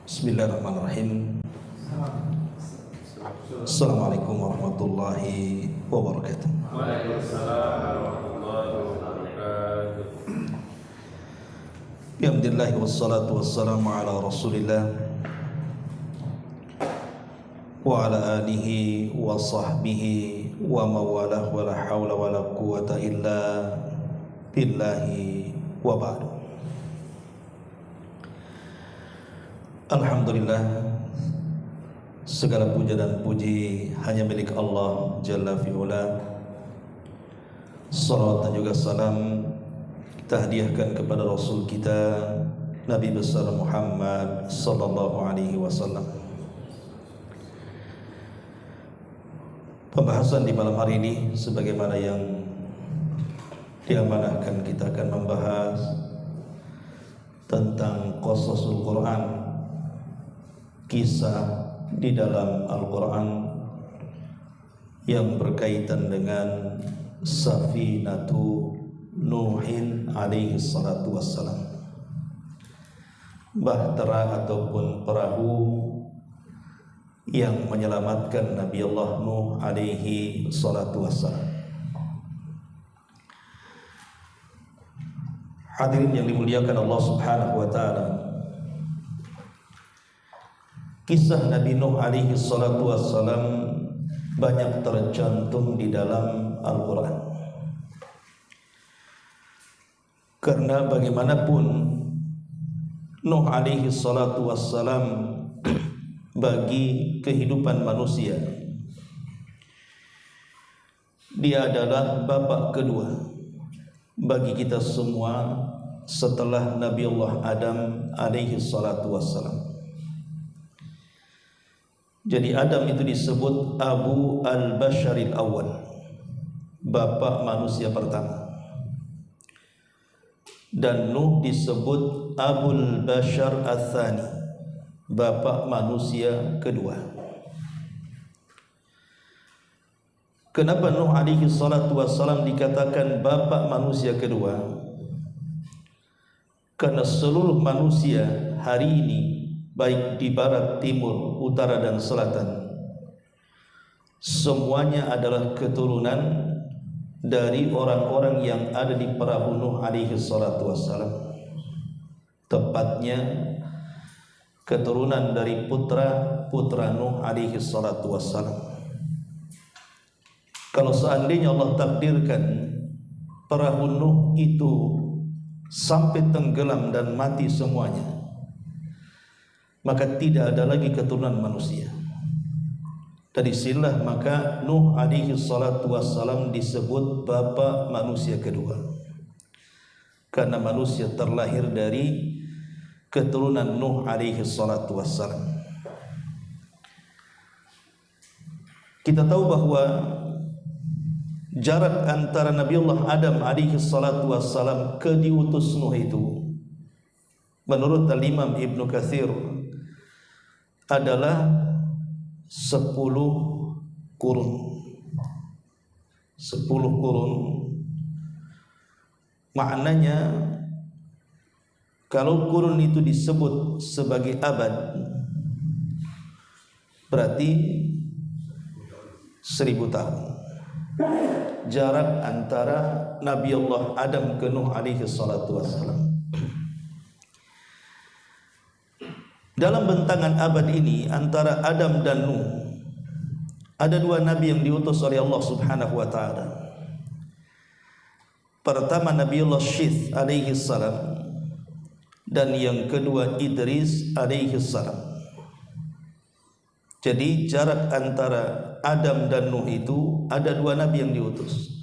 Bismillahirrahmanirrahim. Assalamualaikum warahmatullahi wabarakatuh. Waalaikumsalam warahmatullahi wabarakatuh. Alhamdulillah wassalatu wassalamu ala Rasulillah wa ala alihi wa sahbihi wa mawalah wa la hawla wa la quwata illa billahi wa ba'du. Alhamdulillah, segala puja dan puji hanya milik Allah Jalla fi'ula. Salawat dan juga salam kita hadiahkan kepada Rasul kita Nabi besar Muhammad sallallahu alaihi wasallam. Pembahasan di malam hari ini sebagaimana yang diamanahkan, kita akan membahas tentang qasasul Quran, kisah di dalam Al-Quran yang berkaitan dengan Safinatu Nuhin alaihi salatu wassalam, bahtera ataupun perahu yang menyelamatkan Nabi Allah Nuh alaihi salatu wassalam. Hadirin yang dimuliakan Allah subhanahu wa ta'ala, kisah Nabi Nuh alaihi salatu wassalam banyak tercantum di dalam Al-Quran. Karena bagaimanapun Nuh alaihi salatu wassalam bagi kehidupan manusia, dia adalah bapak kedua bagi kita semua setelah Nabi Allah Adam alaihi salatu wassalam. Jadi Adam itu disebut Abu al-Basharil Awal, bapak manusia pertama. Dan Nuh disebut Abul Bashar al-Thani, bapak manusia kedua. Kenapa Nuh alaihi salatu wassalam dikatakan bapak manusia kedua? Karena seluruh manusia hari ini, baik di barat, timur, utara dan selatan, semuanya adalah keturunan dari orang-orang yang ada di perahu Nuh alaihi salatu wassalam. Tepatnya keturunan dari putra Nuh alaihi salatu wassalam. Kalau seandainya Allah takdirkan perahu Nuh itu sampai tenggelam dan mati semuanya, maka tidak ada lagi keturunan manusia. Dari sinilah maka Nuh alaihi salatu wassalam disebut bapak manusia kedua, karena manusia terlahir dari keturunan Nuh alaihi salatu wassalam. Kita tahu bahwa jarak antara Nabi Allah Adam alaihi salatu wassalam ke diutus Nuh itu, menurut Al-Imam Ibnu Katsir, adalah 10 kurun. 10 kurun maknanya, kalau kurun itu disebut sebagai abad, berarti 1000 tahun jarak antara Nabi Allah Adam ke Nuh alaihi salatu wassalam. Dalam bentangan abad ini antara Adam dan Nuh, ada 2 nabi yang diutus oleh Allah subhanahu wa ta'ala. Pertama Nabi Allah Syith alaihi salam, dan yang kedua Idris alaihi salam. Jadi jarak antara Adam dan Nuh itu ada 2 nabi yang diutus.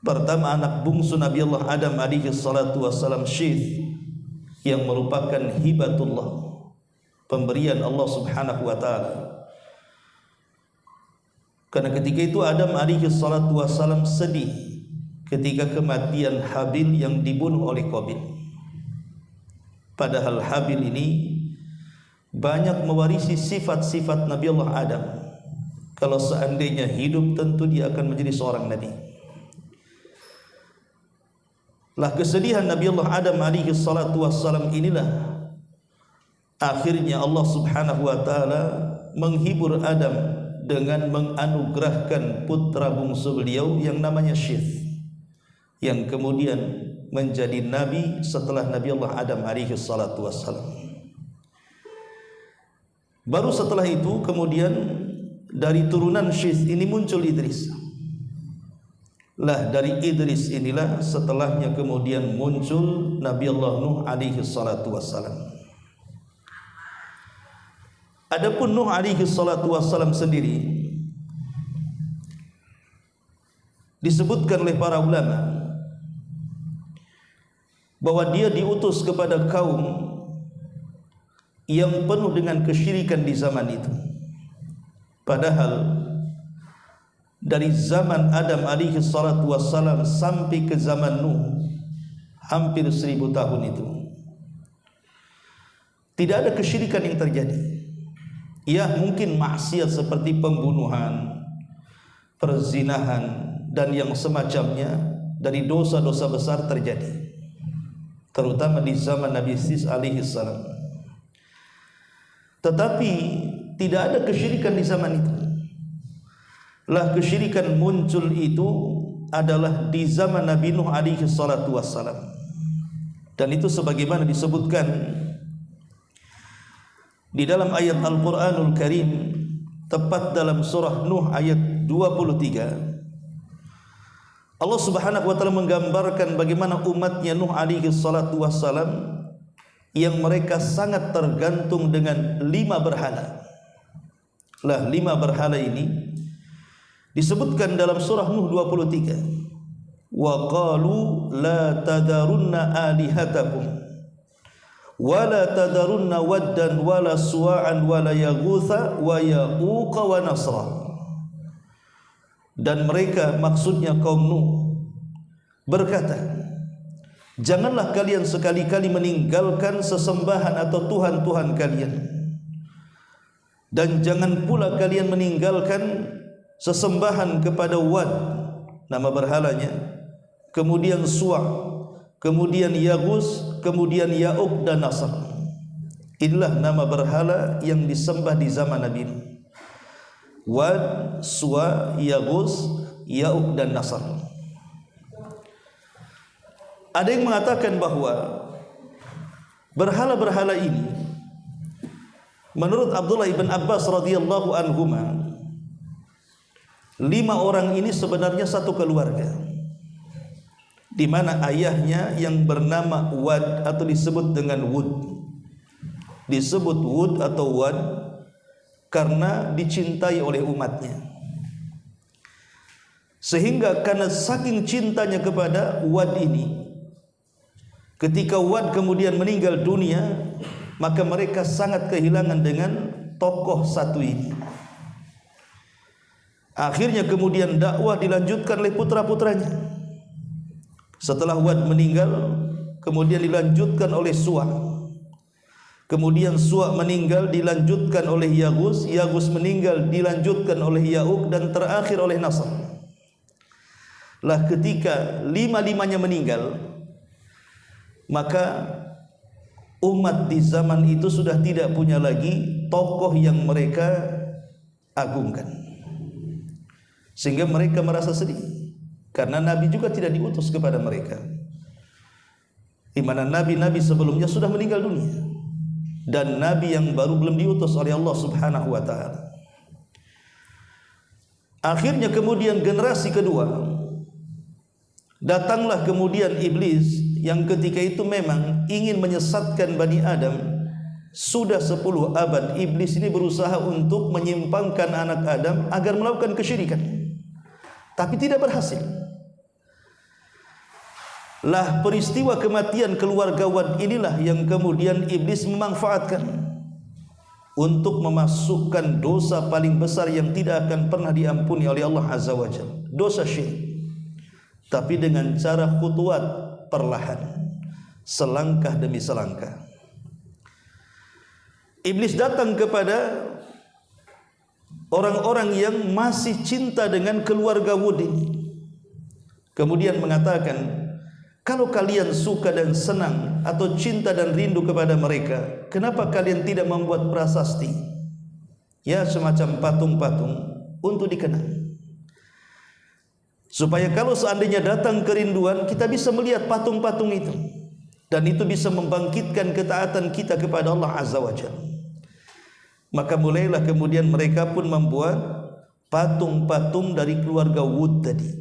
Pertama anak bungsu Nabi Allah Adam alaihi salatu wassalam, Syith, yang merupakan hibatullah, pemberian Allah subhanahu wa ta'ala. Karena ketika itu Adam alaihi salatu wassalam sedih ketika kematian Habil yang dibunuh oleh Qabil. Padahal Habil ini banyak mewarisi sifat-sifat Nabi Allah Adam. Kalau seandainya hidup, tentu dia akan menjadi seorang nabi. Lah kesedihan Nabi Allah Adam alaihi salatu wassalam inilah Akhirnya Allah Subhanahu wa taala menghibur Adam dengan menganugerahkan putra bungsu beliau yang namanya Syith, yang kemudian menjadi nabi setelah Nabi Allah Adam alaihi salatu wassalam. Baru setelah itu kemudian dari turunan Syith ini muncul Idris. Lah dari Idris inilah setelahnya kemudian muncul Nabi Allah Nuh alaihi salatu wassalam. Adapun Nuh alaihi salatu wassalam sendiri disebutkan oleh para ulama bahwa dia diutus kepada kaum yang penuh dengan kesyirikan di zaman itu. Padahal dari zaman Adam alaihi salatu wassalam sampai ke zaman Nuh hampir 1000 tahun itu tidak ada kesyirikan yang terjadi. Ya, mungkin maksiat seperti pembunuhan, perzinahan dan yang semacamnya dari dosa-dosa besar terjadi, terutama di zaman Nabi Sis alaihi salam. Tetapi tidak ada kesyirikan di zaman itu. Lah kesyirikan muncul itu adalah di zaman Nabi Nuh alaihi salatu wassalam. Dan itu sebagaimana disebutkan di dalam ayat Al-Quranul Karim, tepat dalam surah Nuh ayat 23, Allah Subhanahu wa taala menggambarkan bagaimana umatnya Nuh alaihi salatu wassalam yang mereka sangat tergantung dengan 5 berhala. Lah 5 berhala ini disebutkan dalam surah Nuh 23. Wa qalu la tadarunna alihatakum wala tadarunna waddan wala suwa'an wala yaghutha wa ya'uqa wa nasra. Dan mereka, maksudnya kaum Nuh, berkata, janganlah kalian sekali-kali meninggalkan sesembahan atau tuhan-tuhan kalian, dan jangan pula kalian meninggalkan sesembahan kepada Wad, nama berhalanya, kemudian Suwa', kemudian Yaghus, kemudian Ya'uq dan Nasr. Inilah nama berhala yang disembah di zaman Nabi Nuh. Wad, Suwa, Yaghus, Ya'uq dan Nasr. Ada yang mengatakan bahwa berhala-berhala ini, menurut Abdullah ibn Abbas radhiyallahu anhuma, 5 orang ini sebenarnya satu keluarga, di mana ayahnya yang bernama Wad atau disebut dengan Wud. Disebut Wud atau Wad karena dicintai oleh umatnya. Sehingga karena saking cintanya kepada Wad ini, ketika Wad kemudian meninggal dunia, maka mereka sangat kehilangan dengan tokoh satu ini. Akhirnya kemudian dakwah dilanjutkan oleh putra-putranya. Setelah Wad meninggal, kemudian dilanjutkan oleh Suwa'. Kemudian Suwa' meninggal, dilanjutkan oleh Yaghus. Yaghus meninggal, dilanjutkan oleh Ya'uq, dan terakhir oleh Nasr. Lah ketika 5-5-nya meninggal, maka umat di zaman itu sudah tidak punya lagi tokoh yang mereka agungkan, sehingga mereka merasa sedih. Karena Nabi juga tidak diutus kepada mereka, di mana nabi-nabi sebelumnya sudah meninggal dunia, dan Nabi yang baru belum diutus oleh Allah Subhanahu wa taala. Akhirnya kemudian generasi kedua, datanglah kemudian iblis yang ketika itu memang ingin menyesatkan Bani Adam. Sudah 10 abad iblis ini berusaha untuk menyimpangkan anak Adam agar melakukan kesyirikan, tapi tidak berhasil. Lah peristiwa kematian keluarga Wad inilah yang kemudian iblis memanfaatkan untuk memasukkan dosa paling besar yang tidak akan pernah diampuni oleh Allah Azza wa Jalla, dosa syirik, tapi dengan cara khutuwat, perlahan, selangkah demi selangkah. Iblis datang kepada orang-orang yang masih cinta dengan keluarga Wud ini, kemudian mengatakan, Kalau kalian suka dan senang atau cinta dan rindu kepada mereka, kenapa kalian tidak membuat prasasti? Ya, semacam patung-patung untuk dikenang. Supaya kalau seandainya datang kerinduan, kita bisa melihat patung-patung itu. Dan itu bisa membangkitkan ketaatan kita kepada Allah Azza wa Jalla. Maka mulailah kemudian mereka pun membuat patung-patung dari keluarga Wud tadi,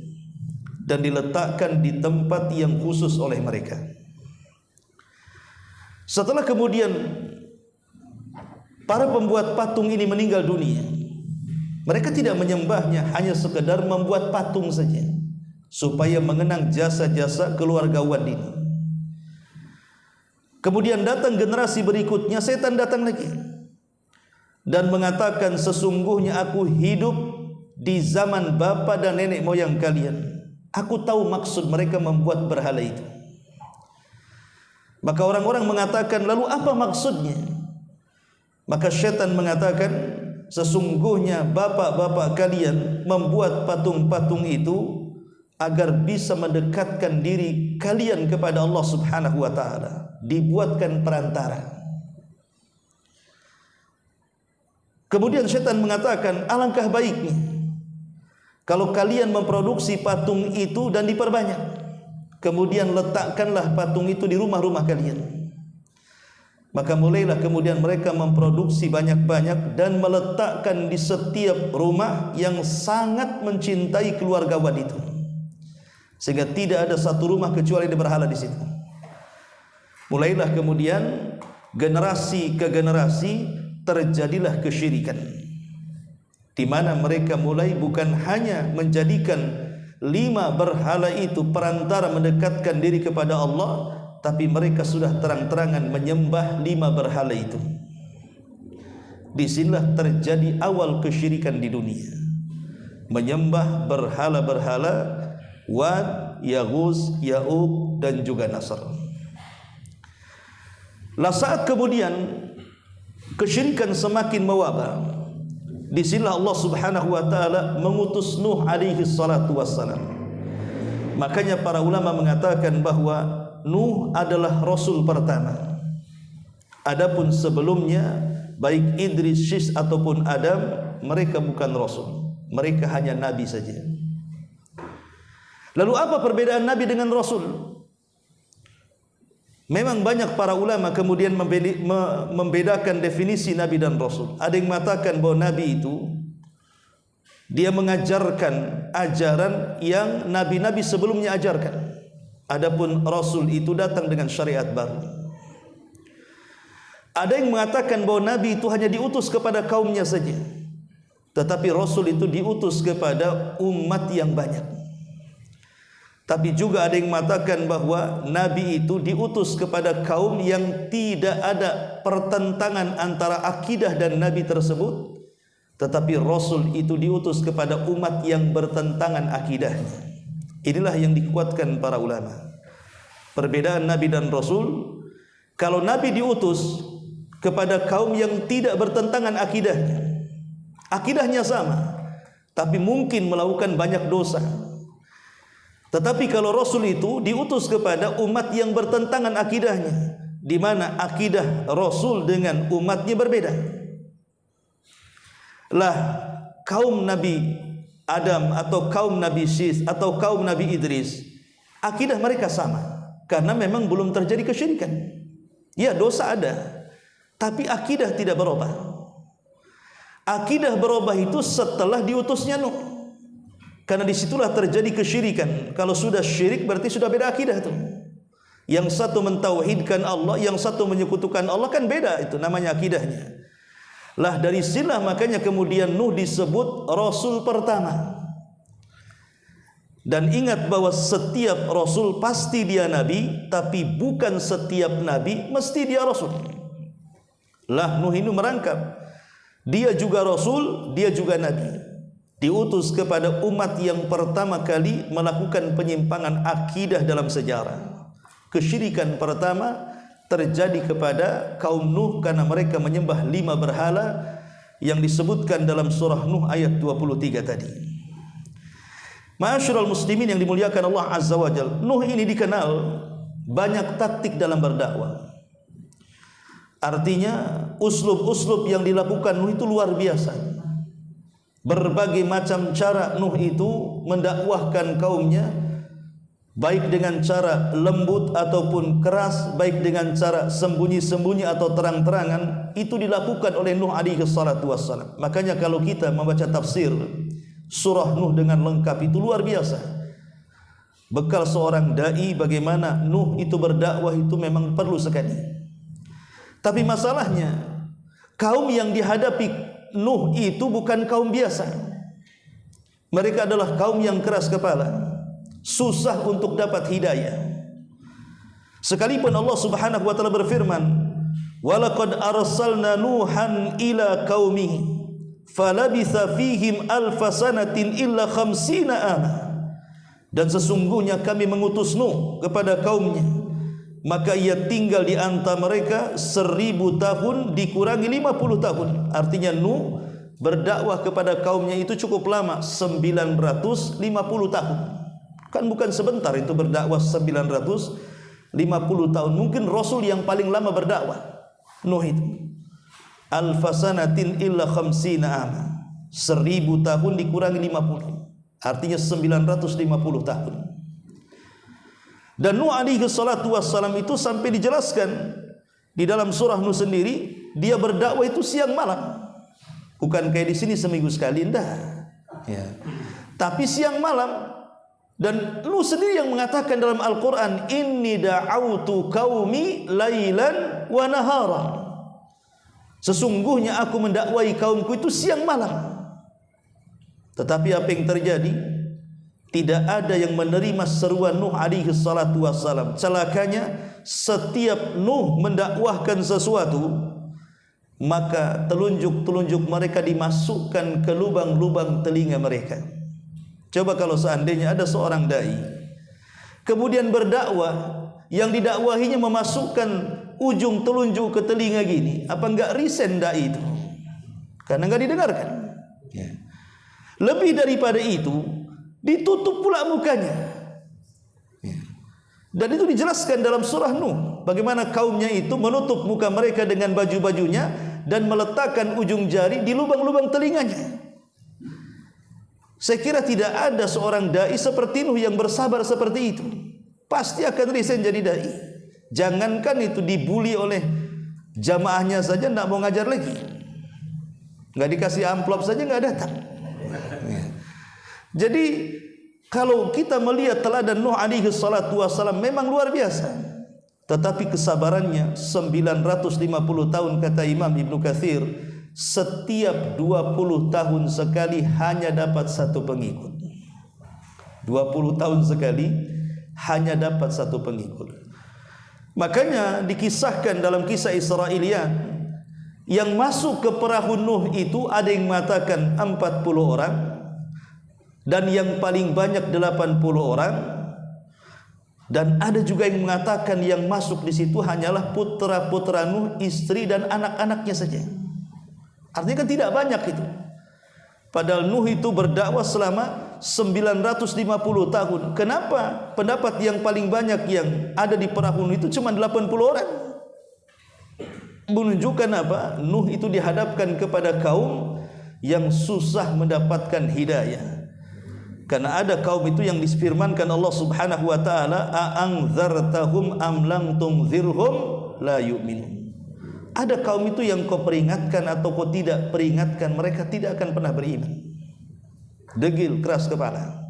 dan diletakkan di tempat yang khusus oleh mereka. Setelah kemudian para pembuat patung ini meninggal dunia, mereka tidak menyembahnya, hanya sekedar membuat patung saja supaya mengenang jasa-jasa keluarga Wad ini. Kemudian datang generasi berikutnya, setan datang lagi dan mengatakan, sesungguhnya aku hidup di zaman bapa dan nenek moyang kalian. Aku tahu maksud mereka membuat berhala itu. Maka orang-orang mengatakan, lalu apa maksudnya? Maka syaitan mengatakan, sesungguhnya bapak-bapak kalian membuat patung-patung itu agar bisa mendekatkan diri kalian kepada Allah Subhanahu wa taala. Dibuatkan perantara. Kemudian syaitan mengatakan, alangkah baiknya kalau kalian memproduksi patung itu dan diperbanyak. Kemudian letakkanlah patung itu di rumah-rumah kalian. Maka mulailah kemudian mereka memproduksi banyak-banyak dan meletakkan di setiap rumah yang sangat mencintai keluarga Wad itu, sehingga tidak ada satu rumah kecuali ada berhala di situ. Mulailah kemudian generasi ke generasi terjadilah kesyirikan, di mana mereka mulai bukan hanya menjadikan 5 berhala itu perantara mendekatkan diri kepada Allah, tapi mereka sudah terang-terangan menyembah 5 berhala itu. Disinilah terjadi awal kesyirikan di dunia, menyembah berhala-berhala Wad, Yaghus, Ya'uq dan juga Nasr. Lah saat kemudian kesyirikan semakin mewabah, disinilah Allah Subhanahu wa taala mengutus Nuh alaihi salatu wassalam. Makanya para ulama mengatakan bahwa Nuh adalah rasul pertama. Adapun sebelumnya baik Idris, Syis ataupun Adam, mereka bukan rasul, mereka hanya nabi saja. Lalu apa perbedaan nabi dengan rasul? Memang banyak para ulama kemudian membedakan definisi nabi dan rasul. Ada yang mengatakan bahwa nabi itu dia mengajarkan ajaran yang nabi-nabi sebelumnya ajarkan. Adapun rasul itu datang dengan syariat baru. Ada yang mengatakan bahwa nabi itu hanya diutus kepada kaumnya saja, tetapi rasul itu diutus kepada umat yang banyak. Tapi juga ada yang mengatakan bahwa nabi itu diutus kepada kaum yang tidak ada pertentangan antara akidah dan nabi tersebut, tetapi rasul itu diutus kepada umat yang bertentangan akidahnya. Inilah yang dikuatkan para ulama. Perbedaan nabi dan rasul, kalau nabi diutus kepada kaum yang tidak bertentangan akidahnya, akidahnya sama, tapi mungkin melakukan banyak dosa. Tetapi kalau rasul itu diutus kepada umat yang bertentangan akidahnya, di mana akidah rasul dengan umatnya berbeda. Lah kaum Nabi Adam atau kaum Nabi Syis atau kaum Nabi Idris, akidah mereka sama, karena memang belum terjadi kesyirikan. Ya, dosa ada, tapi akidah tidak berubah. Akidah berubah itu setelah diutusnya Nuh. Karena disitulah terjadi kesyirikan. Kalau sudah syirik berarti sudah beda akidah itu. Yang satu mentauhidkan Allah, yang satu menyekutukan Allah, kan beda itu namanya akidahnya. Lah dari sinilah makanya kemudian Nuh disebut rasul pertama. Dan ingat bahwa setiap rasul pasti dia nabi, tapi bukan setiap nabi mesti dia rasul. Lah Nuh ini merangkap, dia juga rasul, dia juga nabi. Diutus kepada umat yang pertama kali melakukan penyimpangan akidah dalam sejarah. Kesyirikan pertama terjadi kepada kaum Nuh karena mereka menyembah 5 berhala yang disebutkan dalam surah Nuh ayat 23 tadi. Ma'asyiral muslimin yang dimuliakan Allah Azza wa Jalla, Nuh ini dikenal banyak taktik dalam berdakwah. Artinya uslub-uslub yang dilakukan Nuh itu luar biasa. Berbagai macam cara Nuh itu mendakwahkan kaumnya, baik dengan cara lembut ataupun keras, baik dengan cara sembunyi-sembunyi atau terang-terangan, itu dilakukan oleh Nuh alaihi salatu wassalam. Makanya kalau kita membaca tafsir surah Nuh dengan lengkap itu luar biasa. Bekal seorang dai bagaimana Nuh itu berdakwah itu memang perlu sekali. Tapi masalahnya kaum yang dihadapi Nuh itu bukan kaum biasa. Mereka adalah kaum yang keras kepala, susah untuk dapat hidayah. Sekalipun Allah Subhanahu wa taala berfirman, "Walaqad arsalna Nuhan ila qaumihi falabitha fihim alfa sanatin illa khamsina ama." Dan sesungguhnya kami mengutus Nuh kepada kaumnya, maka ia tinggal di antara mereka 1000 tahun dikurangi 50 tahun. Artinya Nuh berdakwah kepada kaumnya itu cukup lama, 950 tahun. Kan bukan sebentar itu berdakwah 950 tahun. Mungkin Rasul yang paling lama berdakwah Nuh itu. Alfasanatin illa khamsina ama. 1000 tahun dikurangi 50. Artinya 950 tahun. Dan Nuh alaihi salatu wassalam itu sampai dijelaskan di dalam surah Nuh sendiri, dia berdakwah itu siang malam. Bukan kayak di sini seminggu sekali, enggak. Ya. Tapi siang malam. Dan Nuh sendiri yang mengatakan dalam Al-Quran, inni da'autu qaumi lailan wa nahara. Sesungguhnya aku mendakwai kaumku itu siang malam. Tetapi apa yang terjadi? Tidak ada yang menerima seruan Nuh alaihi salatu wassalam. Celakanya setiap Nuh mendakwahkan sesuatu, maka telunjuk-telunjuk mereka dimasukkan ke lubang-lubang telinga mereka. Coba kalau seandainya ada seorang dai kemudian berdakwah, yang didakwahinya memasukkan ujung telunjuk ke telinga gini, apa enggak resign dai itu? Karena enggak didengarkan. Ya. Lebih daripada itu, ditutup pula mukanya. Ya. Dan itu dijelaskan dalam surah Nuh, bagaimana kaumnya itu menutup muka mereka dengan baju-bajunya dan meletakkan ujung jari di lubang-lubang telinganya. Saya kira tidak ada seorang dai seperti Nuh yang bersabar seperti itu. Pasti akan resign jadi dai. Jangankan itu dibully oleh jamaahnya saja, tidak mau ngajar lagi. Nggak dikasih amplop saja nggak datang. Jadi kalau kita melihat teladan Nuh alaihi salatu wassalam memang luar biasa. Tetapi kesabarannya 950 tahun, kata Imam Ibnu Katsir, setiap 20 tahun sekali hanya dapat satu pengikut. 20 tahun sekali hanya dapat satu pengikut. Makanya dikisahkan dalam kisah Israiliyat, yang masuk ke perahu Nuh itu ada yang mengatakan 40 orang, dan yang paling banyak 80 orang, dan ada juga yang mengatakan yang masuk di situ hanyalah putra-putra Nuh, istri dan anak-anaknya saja. Artinya kan tidak banyak itu. Padahal Nuh itu berdakwah selama 950 tahun. Kenapa pendapat yang paling banyak yang ada di perahu Nuh itu cuma 80 orang? Menunjukkan apa? Nuh itu dihadapkan kepada kaum yang susah mendapatkan hidayah. Karena ada kaum itu yang disfirmankan Allah Subhanahu wa taala, a'anzartahum am lam tunzirhum la yu'minun. Ada kaum itu yang kau peringatkan atau kau tidak peringatkan, mereka tidak akan pernah beriman. Degil, keras kepala.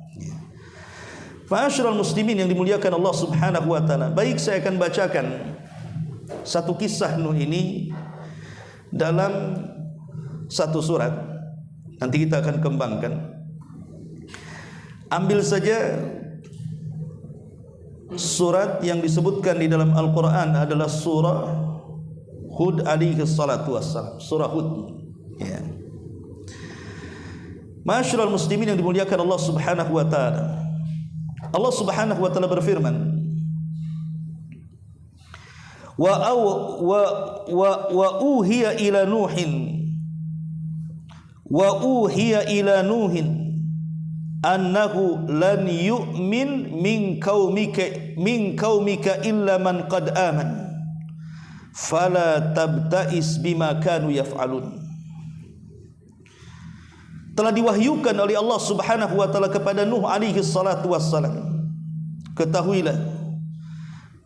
Ma'asyiral muslimin yang dimuliakan Allah Subhanahu wa taala. Baik, saya akan bacakan satu kisah Nuh ini dalam satu surat. Nanti kita akan kembangkan. Ambil saja surat yang disebutkan di dalam Al-Quran adalah surah Hud alaihi salatu wassalam, surah Hud. Ya. Ma'asyiral muslimin yang dimuliakan Allah Subhanahu wa taala. Allah Subhanahu wa taala berfirman, wa uhiya ila nuhin annahu lan yu'min min qaumika illa man qad aman fala tabta'is bima kanu yaf'alun. Telah diwahyukan oleh Allah Subhanahu wa taala kepada Nuh alaihi salatu wassalam, ketahuilah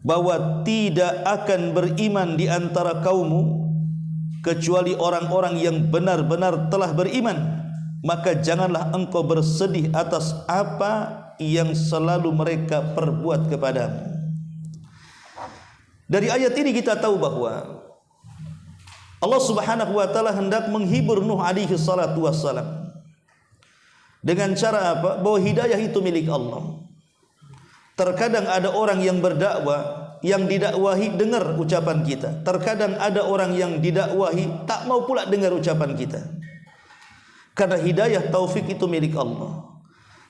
bahwa tidak akan beriman di antara kaummu kecuali orang-orang yang benar-benar telah beriman, maka janganlah engkau bersedih atas apa yang selalu mereka perbuat kepadamu. Dari ayat ini kita tahu bahwa Allah Subhanahu wa taala hendak menghibur Nuh alaihi salatu wassalam dengan cara apa? Bahwa hidayah itu milik Allah. Terkadang ada orang yang berdakwah, yang didakwahi dengar ucapan kita. Terkadang ada orang yang didakwahi tak mau pula dengar ucapan kita. Karena hidayah taufik itu milik Allah.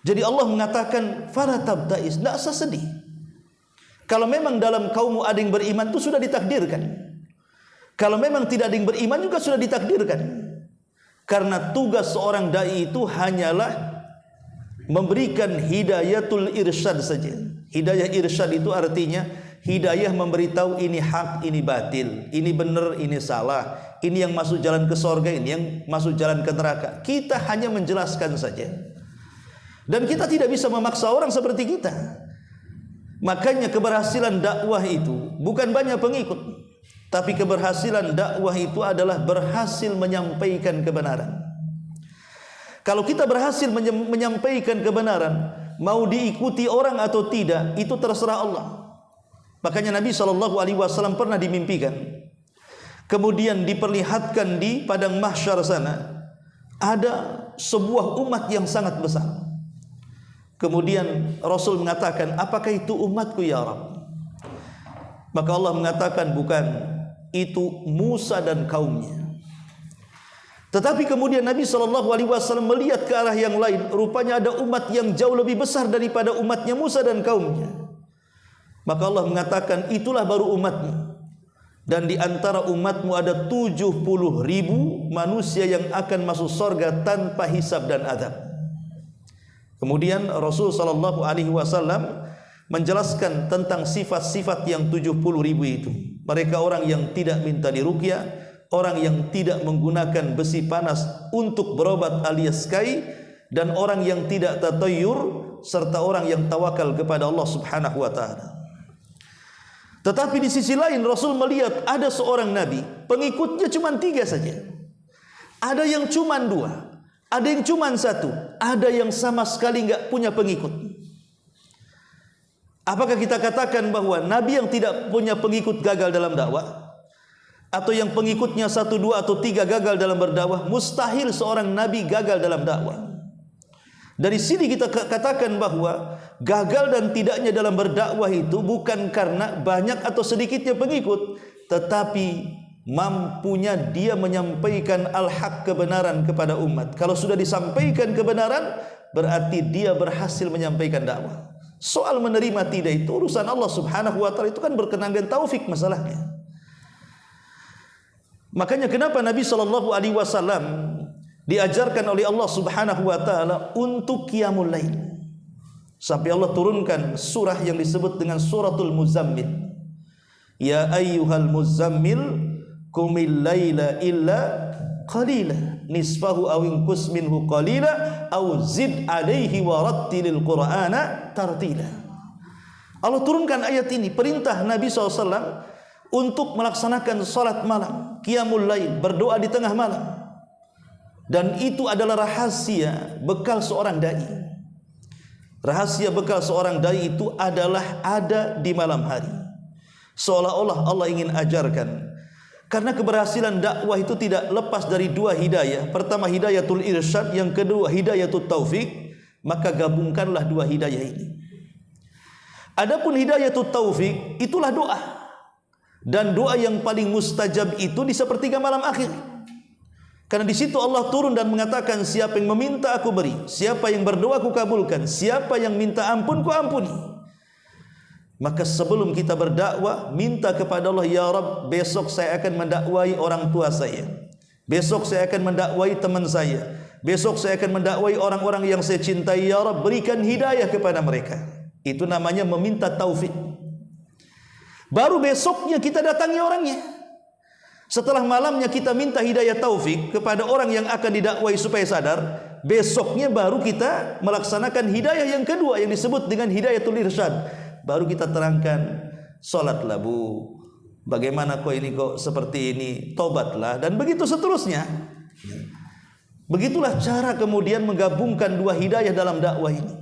Jadi Allah mengatakan fala tabta'is, tidak usah sedih. Kalau memang dalam kaummu ada yang beriman, itu sudah ditakdirkan. Kalau memang tidak ada yang beriman juga sudah ditakdirkan. Karena tugas seorang dai itu hanyalah memberikan hidayatul irsyad saja. Hidayah irsyad itu artinya hidayah memberitahu ini hak, ini batil, ini benar, ini salah, ini yang masuk jalan ke surga, ini yang masuk jalan ke neraka. Kita hanya menjelaskan saja. Dan kita tidak bisa memaksa orang seperti kita. Makanya keberhasilan dakwah itu bukan banyak pengikut, tapi keberhasilan dakwah itu adalah berhasil menyampaikan kebenaran. Kalau kita berhasil menyampaikan kebenaran, mau diikuti orang atau tidak, itu terserah Allah. Makanya Nabi SAW pernah dimimpikan, kemudian diperlihatkan di padang mahsyar sana ada sebuah umat yang sangat besar. Kemudian Rasul mengatakan, apakah itu umatku ya Rabb? Maka Allah mengatakan, bukan, itu Musa dan kaumnya. Tetapi kemudian Nabi SAW melihat ke arah yang lain, rupanya ada umat yang jauh lebih besar daripada umatnya Musa dan kaumnya. Maka Allah mengatakan, itulah baru umatmu. Dan di antara umatmu ada 70.000 manusia yang akan masuk surga tanpa hisab dan adab. Kemudian Rasul SAW menjelaskan tentang sifat-sifat yang 70.000 itu. Mereka orang yang tidak minta diruqyah, orang yang tidak menggunakan besi panas untuk berobat alias kai, dan orang yang tidak tatayyur, serta orang yang tawakal kepada Allah Subhanahu wa taala. Tetapi di sisi lain Rasul melihat ada seorang nabi, pengikutnya cuma 3 saja. Ada yang cuma 2, ada yang cuma 1, ada yang sama sekali enggak punya pengikut. Apakah kita katakan bahwa nabi yang tidak punya pengikut gagal dalam dakwah? Atau yang pengikutnya 1, 2 atau 3 gagal dalam berdakwah? Mustahil seorang nabi gagal dalam dakwah. Dari sini kita katakan bahwa gagal dan tidaknya dalam berdakwah itu bukan karena banyak atau sedikitnya pengikut, tetapi mampunya dia menyampaikan al-haq, kebenaran kepada umat. Kalau sudah disampaikan kebenaran, berarti dia berhasil menyampaikan dakwah. Soal menerima tidak itu urusan Allah Subhanahu wa taala, itu kan berkenaan dengan taufik masalahnya. Makanya kenapa Nabi SAW diajarkan oleh Allah Subhanahu wa taala untuk qiyamul lail, sampai Allah turunkan surah yang disebut dengan suratul Muzammil. Ya ayyuhal muzammil qumil laila illa qalila nisfahu aw inqus minhu qalila aw zid alaihi wa rattilil qur'ana tartila. Allah turunkan ayat ini, perintah Nabi SAW untuk melaksanakan salat malam, qiyamul lail, berdoa di tengah malam. Dan itu adalah rahasia bekal seorang dai. Rahasia bekal seorang dai itu adalah ada di malam hari. Seolah-olah Allah ingin ajarkan, karena keberhasilan dakwah itu tidak lepas dari 2 hidayah. Pertama hidayatul irsyad, yang kedua hidayatul taufik. Maka gabungkanlah 2 hidayah ini. Adapun hidayatul taufik itulah doa. Dan doa yang paling mustajab itu di sepertiga malam akhir. Karena di situ Allah turun dan mengatakan, siapa yang meminta aku beri, siapa yang berdoa aku kabulkan, siapa yang minta ampun ku ampuni. Maka sebelum kita berdakwah, minta kepada Allah, ya Rabb, besok saya akan mendakwai orang tua saya. Besok saya akan mendakwai teman saya. Besok saya akan mendakwai orang-orang yang saya cintai. Ya Rabb, berikan hidayah kepada mereka. Itu namanya meminta taufik. Baru besoknya kita datangi orangnya. Setelah malamnya kita minta hidayah taufik kepada orang yang akan didakwai supaya sadar. Besoknya baru kita melaksanakan hidayah yang kedua yang disebut dengan hidayatul irsyad. Baru kita terangkan, sholatlah bu, bagaimana kok ini kok seperti ini, tobatlah, dan begitu seterusnya. Begitulah cara kemudian menggabungkan dua hidayah dalam dakwah ini.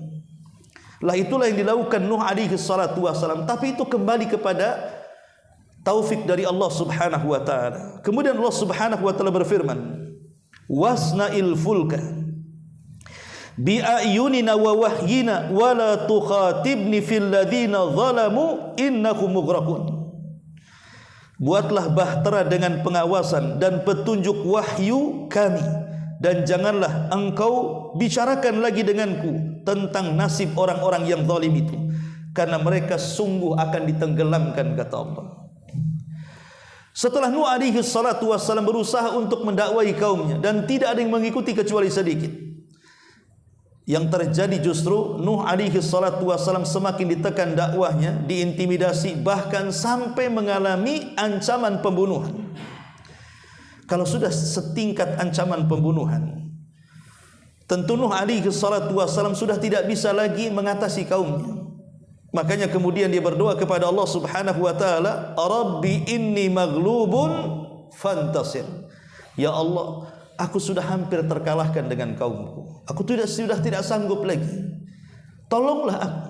Lah itulah yang dilakukan Nuh alaihi salatu wassalam. Tapi itu kembali kepada taufik dari Allah subhanahu wa ta'ala. Kemudian Allah subhanahu wa ta'ala berfirman, wasna'il fulka bi'ayunina wa wahyina wa la tukhatibni fil ladhina zalamu innahum mughraqun. Buatlah bahtera dengan pengawasan dan petunjuk wahyu kami, dan janganlah engkau bicarakan lagi denganku tentang nasib orang-orang yang zalim itu, karena mereka sungguh akan ditenggelamkan, kata Allah. Setelah Nuh alaihi salatu wassalam berusaha untuk mendakwai kaumnya dan tidak ada yang mengikuti kecuali sedikit, yang terjadi justru Nuh alaihi salatu wassalam semakin ditekan dakwahnya, diintimidasi, bahkan sampai mengalami ancaman pembunuhan. Kalau sudah setingkat ancaman pembunuhan, tentu Nuh alaihi salatu wassalam sudah tidak bisa lagi mengatasi kaumnya. Makanya kemudian dia berdoa kepada Allah subhanahu wa ta'ala, Rabbi inni maghlubun fantasir. Ya Allah, aku sudah hampir terkalahkan dengan kaumku. Aku sudah tidak sanggup lagi. Tolonglah aku.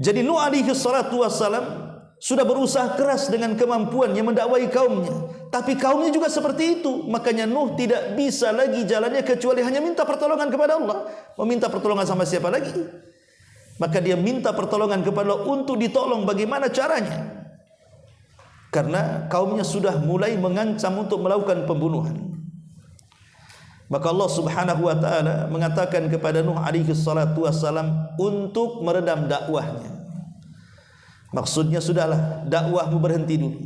Jadi Nuh alaihi salatu wassalam sudah berusaha keras dengan kemampuannya mendakwai kaumnya, tapi kaumnya juga seperti itu. Makanya Nuh tidak bisa lagi jalannya kecuali hanya minta pertolongan kepada Allah. Meminta pertolongan sama siapa lagi? Maka dia minta pertolongan kepada Allah untuk ditolong. Bagaimana caranya? Karena kaumnya sudah mulai mengancam untuk melakukan pembunuhan. Maka Allah subhanahu wa ta'ala mengatakan kepada Nuh alaihi salatu wassalam untuk meredam dakwahnya. Maksudnya sudahlah, dakwahmu berhenti dulu.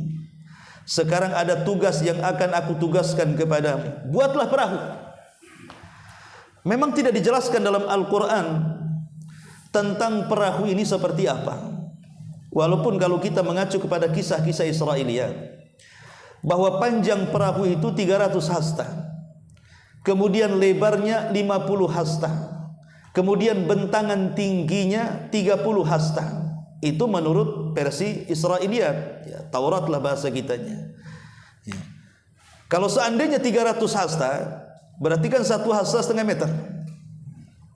Sekarang ada tugas yang akan aku tugaskan kepadamu. Buatlah perahu. Memang tidak dijelaskan dalam Al-Quran tentang perahu ini seperti apa. Walaupun kalau kita mengacu kepada kisah-kisah Israiliyat, bahwa panjang perahu itu 300 hasta, kemudian lebarnya 50 hasta, kemudian bentangan tingginya 30 hasta. Itu menurut versi Israiliyat, ya, Taurat lah bahasa kitanya. Ya. Kalau seandainya 300 hasta, berarti kan 1 hasta setengah meter.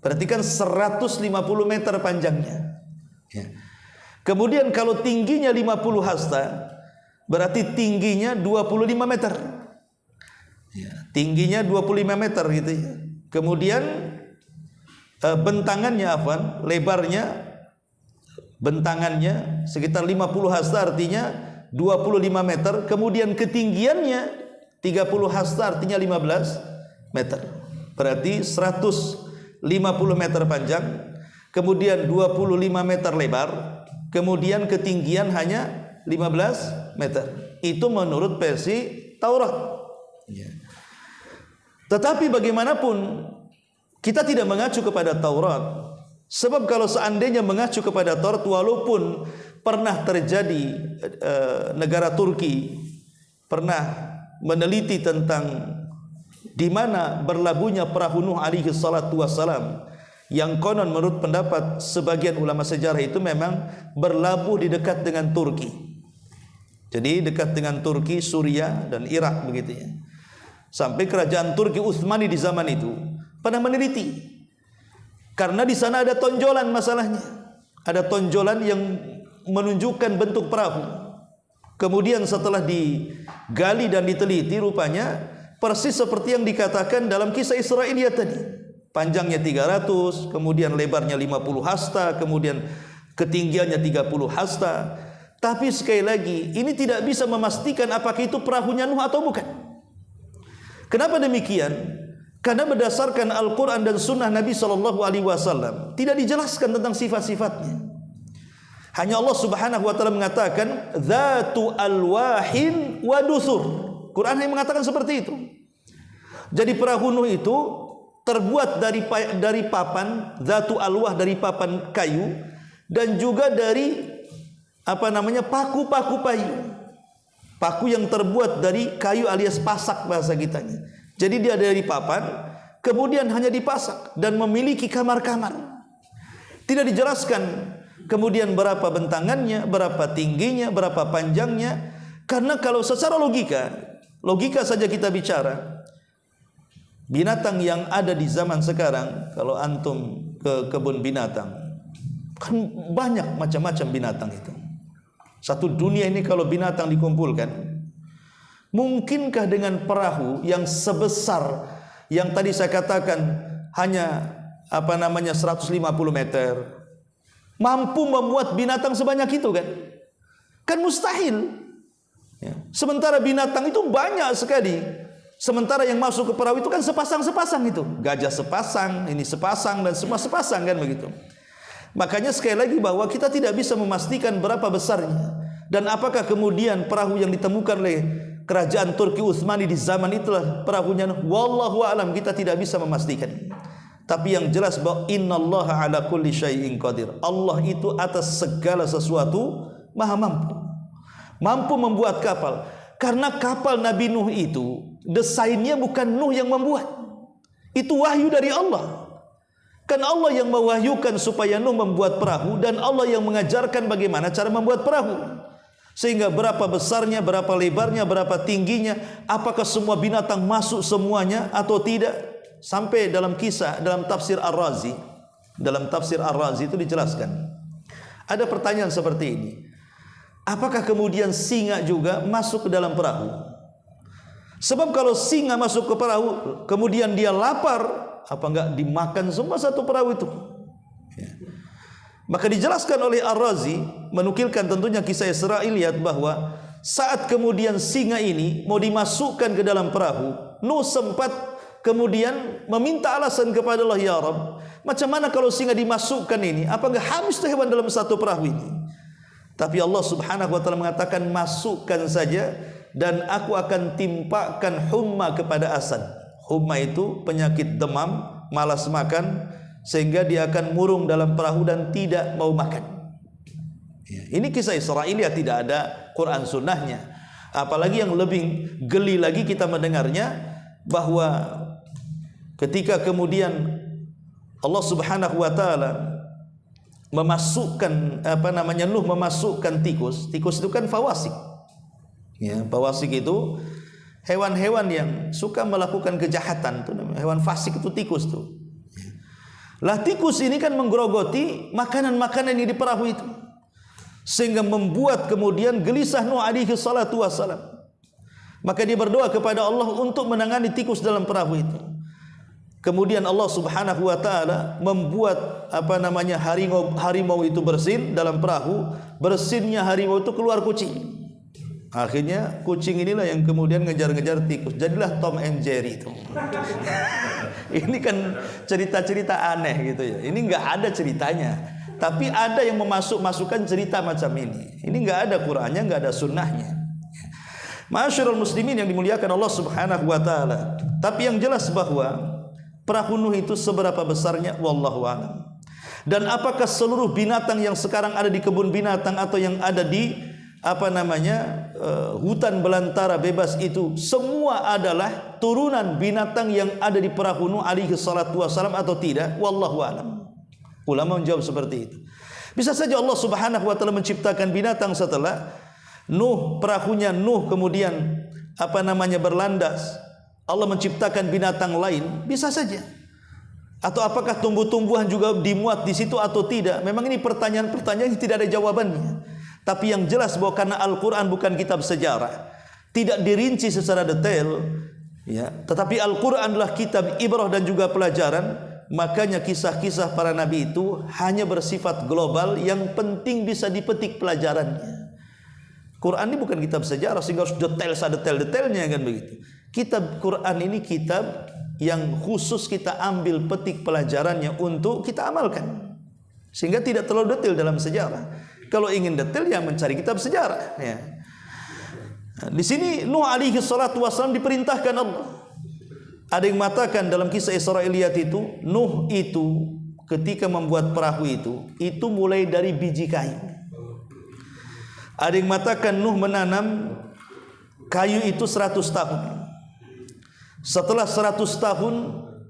Berarti kan 150 meter panjangnya. Ya. Kemudian kalau tingginya 50 hasta, berarti tingginya 25 meter. Ya. Tingginya 25 meter gitu ya. Kemudian bentangannya lebarnya, bentangannya sekitar 50 hasta, artinya 25 meter. Kemudian ketinggiannya 30 hasta, artinya 15 meter. Berarti 150 meter panjang, kemudian 25 meter lebar, kemudian ketinggian hanya 15 meter. Itu menurut versi Taurat. Ya. Tetapi bagaimanapun kita tidak mengacu kepada Taurat. Sebab kalau seandainya mengacu kepada Taurat, walaupun pernah terjadi negara Turki pernah meneliti tentang di mana berlabuhnya perahu Nuh alaihi salatu wassalam, yang konon menurut pendapat sebagian ulama sejarah itu memang berlabuh di dekat dengan Turki. Jadi dekat dengan Turki, Suriah dan Irak begitu ya. Sampai kerajaan Turki Utsmani di zaman itu pernah meneliti. Karena di sana ada tonjolan masalahnya. Ada tonjolan yang menunjukkan bentuk perahu. Kemudian setelah digali dan diteliti, rupanya persis seperti yang dikatakan dalam kisah Israiliyat tadi. Panjangnya 300, kemudian lebarnya 50 hasta, kemudian ketinggiannya 30 hasta. Tapi sekali lagi, ini tidak bisa memastikan apakah itu perahunya Nuh atau bukan. Kenapa demikian? Karena berdasarkan Al-Quran dan Sunnah Nabi SAW tidak dijelaskan tentang sifat-sifatnya. Hanya Allah Subhanahu Wa Taala mengatakan Dzatu alwahin wa dusur. Quran yang mengatakan seperti itu. Jadi perahu Nuh itu terbuat dari papan zatu alwah, dari papan kayu, dan juga dari paku-paku kayu. Paku yang terbuat dari kayu alias pasak bahasa kitanya. Jadi dia dari papan, kemudian hanya dipasak dan memiliki kamar-kamar. Tidak dijelaskan kemudian berapa bentangannya, berapa tingginya, berapa panjangnya. Karena kalau secara logika saja kita bicara, binatang yang ada di zaman sekarang, kalau antum ke kebun binatang, kan banyak macam-macam binatang itu. Satu dunia ini kalau binatang dikumpulkan, mungkinkah dengan perahu yang sebesar yang tadi saya katakan hanya 150 meter mampu memuat binatang sebanyak itu kan? Kan mustahil. Ya. Sementara binatang itu banyak sekali. Sementara yang masuk ke perahu itu kan sepasang-sepasang itu. Gajah sepasang, ini sepasang, dan semua sepasang kan begitu. Makanya sekali lagi bahwa kita tidak bisa memastikan berapa besarnya. Dan apakah kemudian perahu yang ditemukan oleh kerajaan Turki Utsmani di zaman itulah perahunya? Wallahu a'lam, kita tidak bisa memastikan. Tapi yang jelas bahwa innallaha ala kulli syai'in qadir. Allah itu atas segala sesuatu maha mampu. Mampu membuat kapal. Karena kapal Nabi Nuh itu desainnya bukan Nuh yang membuat. Itu wahyu dari Allah. Kan Allah yang mewahyukan supaya Nuh membuat perahu, dan Allah yang mengajarkan bagaimana cara membuat perahu. Sehingga berapa besarnya, berapa lebarnya, berapa tingginya, apakah semua binatang masuk semuanya atau tidak. Sampai dalam kisah, dalam tafsir Ar-Razi, itu dijelaskan. Ada pertanyaan seperti ini. Apakah kemudian singa juga masuk ke dalam perahu? Sebab kalau singa masuk ke perahu, kemudian dia lapar, apa enggak dimakan semua satu perahu itu? Ya. Maka dijelaskan oleh Ar-Razi, menukilkan tentunya kisah Israiliyat, bahwa saat kemudian singa ini mau dimasukkan ke dalam perahu, Nuh sempat kemudian meminta alasan kepada Allah, ya Rabb, macam mana kalau singa dimasukkan ini? Apa enggak habis tuh hewan dalam satu perahu ini? Tapi Allah Subhanahu wa taala mengatakan, masukkan saja dan aku akan timpakan humma kepada Asad. Humma itu penyakit demam, malas makan, sehingga dia akan murung dalam perahu dan tidak mau makan. Ya, ini kisah Israiliyat, tidak ada Quran sunnahnya. Apalagi yang lebih geli lagi kita mendengarnya, bahwa ketika kemudian Allah Subhanahu wa taala memasukkan Nuh memasukkan tikus. Tikus itu kan fawasik. Ya, fawasik itu hewan-hewan yang suka melakukan kejahatan, itu namanya hewan fasik, itu tikus tuh. Lah tikus ini kan menggerogoti makanan-makanan yang di perahu itu, sehingga membuat kemudian gelisah Nuh alaihi salatu wassalam. Maka dia berdoa kepada Allah untuk menangani tikus dalam perahu itu. Kemudian Allah Subhanahu wa taala membuat harimau itu bersin dalam perahu. Bersinnya harimau itu keluar kucing. Akhirnya kucing inilah yang kemudian ngejar-ngejar tikus. Jadilah Tom and Jerry itu. Ini kan cerita-cerita aneh gitu ya. Ini enggak ada ceritanya, tapi ada yang masukkan cerita macam ini. Ini enggak ada Qur'annya, enggak ada sunnahnya. Ma'asyiral muslimin yang dimuliakan Allah Subhanahu wa taala. Tapi yang jelas bahwa perahu Nuh itu seberapa besarnya, wallahu a'lam. Dan apakah seluruh binatang yang sekarang ada di kebun binatang atau yang ada di hutan belantara bebas itu semua adalah turunan binatang yang ada di perahu Nuh alaihi salatu wasalam atau tidak? Wallahu a'lam. Ulama menjawab seperti itu. Bisa saja Allah Subhanahu wa taala menciptakan binatang setelah Nuh, perahunya Nuh kemudian berlandas. Allah menciptakan binatang lain, bisa saja. Atau apakah tumbuh-tumbuhan juga dimuat di situ atau tidak? Memang ini pertanyaan-pertanyaan yang tidak ada jawabannya. Tapi yang jelas bahwa karena Al-Quran bukan kitab sejarah, tidak dirinci secara detail, ya. Tetapi Al-Quran adalah kitab ibrah dan juga pelajaran. Makanya kisah-kisah para nabi itu hanya bersifat global, yang penting bisa dipetik pelajarannya. Quran ini bukan kitab sejarah sehingga harus detail-detailnya kan begitu. Kitab Quran ini kitab yang khusus kita ambil petik pelajarannya untuk kita amalkan, sehingga tidak terlalu detail dalam sejarah. Kalau ingin detail ya mencari kitab sejarah ya. Di sini Nuh alaihi salatu wasallam diperintahkan Allah. Ada yang mengatakan dalam kisah Israiliyat itu, Nuh itu ketika membuat perahu itu mulai dari biji kayu. Ada yang mengatakan Nuh menanam kayu itu 100 tahun. Setelah 100 tahun,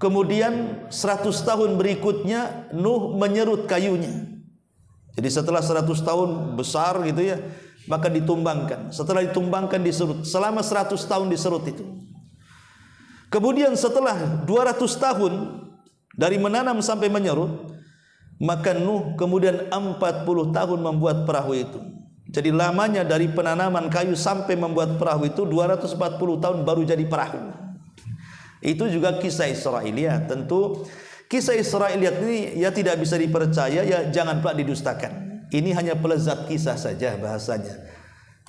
kemudian 100 tahun berikutnya Nuh menyerut kayunya. Jadi setelah 100 tahun besar gitu ya, maka ditumbangkan. Setelah ditumbangkan diserut. Selama 100 tahun diserut itu. Kemudian setelah 200 tahun dari menanam sampai menyerut, maka Nuh kemudian 40 tahun membuat perahu itu. Jadi lamanya dari penanaman kayu sampai membuat perahu itu 240 tahun baru jadi perahu. Itu juga kisah Israiliyat. Tentu kisah Israiliyat ini ya tidak bisa dipercaya, ya jangan pula didustakan. Ini hanya pelezat kisah saja bahasanya.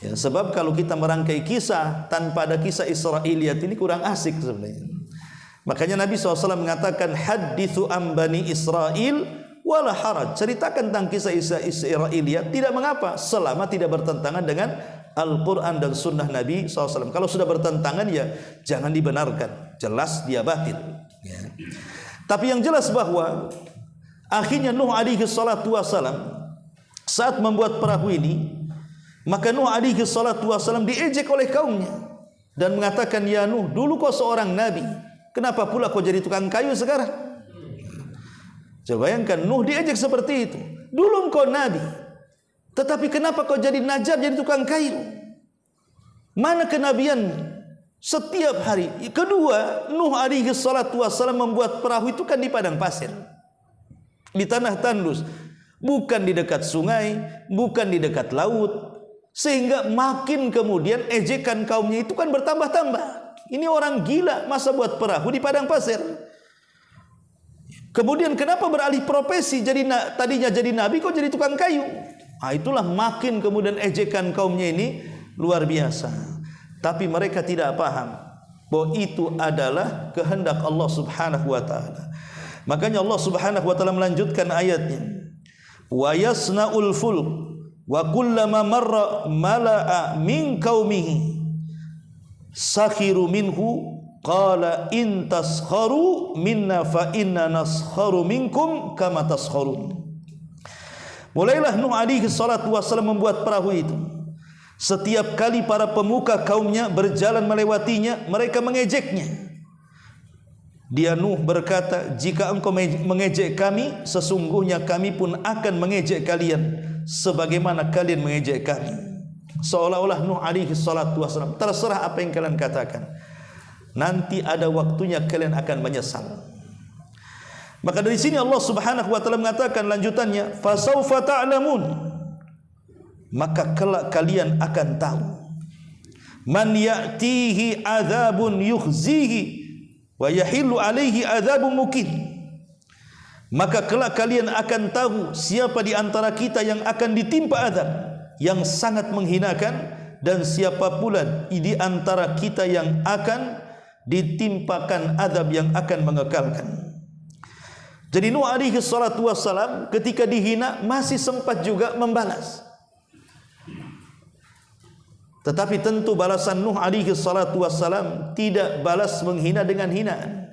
Ya, sebab kalau kita merangkai kisah tanpa ada kisah Israiliyat ini kurang asik sebenarnya. Makanya Nabi SAW mengatakan hadithu an bani Israel wala haraj. Ceritakan tentang kisah Israiliyat tidak mengapa selama tidak bertentangan dengan Al-Quran dan Sunnah Nabi SAW. Kalau sudah bertentangan ya jangan dibenarkan, jelas dia batil ya. Tapi yang jelas bahwa akhirnya Nuh alaihi salatu wasalam saat membuat perahu ini, maka Nuh alaihi salatu wasalam diejek oleh kaumnya dan mengatakan, ya Nuh, dulu kau seorang nabi, kenapa pula kau jadi tukang kayu sekarang? Coba bayangkan, Nuh diejek seperti itu. Dulu engkau nabi, tetapi kenapa kau jadi najar, jadi tukang kayu? Mana kenabianmu? Setiap hari. Kedua, Nuh alaihi salatu wassalam membuat perahu itu kan di padang pasir, di tanah tandus, bukan di dekat sungai, bukan di dekat laut, sehingga makin kemudian ejekan kaumnya itu kan bertambah-tambah. Ini orang gila, masa buat perahu di padang pasir? Kemudian kenapa beralih profesi, tadinya jadi nabi kok jadi tukang kayu? Nah, itulah makin kemudian ejekan kaumnya ini luar biasa. Tapi mereka tidak paham bahwa itu adalah kehendak Allah Subhanahu wa taala. Makanya Allah Subhanahu wa taala melanjutkan ayatnya. Wa yasna'ul fulk wa kullama marra mala'a min qaumihi sakhiru minhu qala in taskharu minna fa inna naskharu minkum kama taskharun. Mulailah Nuh alaihi salatu wasallam membuat perahu itu. Setiap kali para pemuka kaumnya berjalan melewatinya, mereka mengejeknya. Dia Nuh berkata, jika engkau mengejek kami, sesungguhnya kami pun akan mengejek kalian sebagaimana kalian mengejek kami. Seolah-olah Nuh alaihi salatu wasallam, terserah apa yang kalian katakan, nanti ada waktunya kalian akan menyesal. Maka dari sini Allah Subhanahu wa taala mengatakan lanjutannya, fasaufa ta'lamun, maka kelak kalian akan tahu, man ya'tihi adzabun yukhzihi wa yahillu alaihi adzabun muqim. Maka kelak kalian akan tahu siapa di antara kita yang akan ditimpa azab yang sangat menghinakan, dan siapa pula di antara kita yang akan ditimpakan azab yang akan mengekalkan. Jadi Nuh alaihi salatu wassalam ketika dihina masih sempat juga membalas. Tetapi tentu balasan Nuh alaihi salatu wassalam tidak balas menghina dengan hinaan.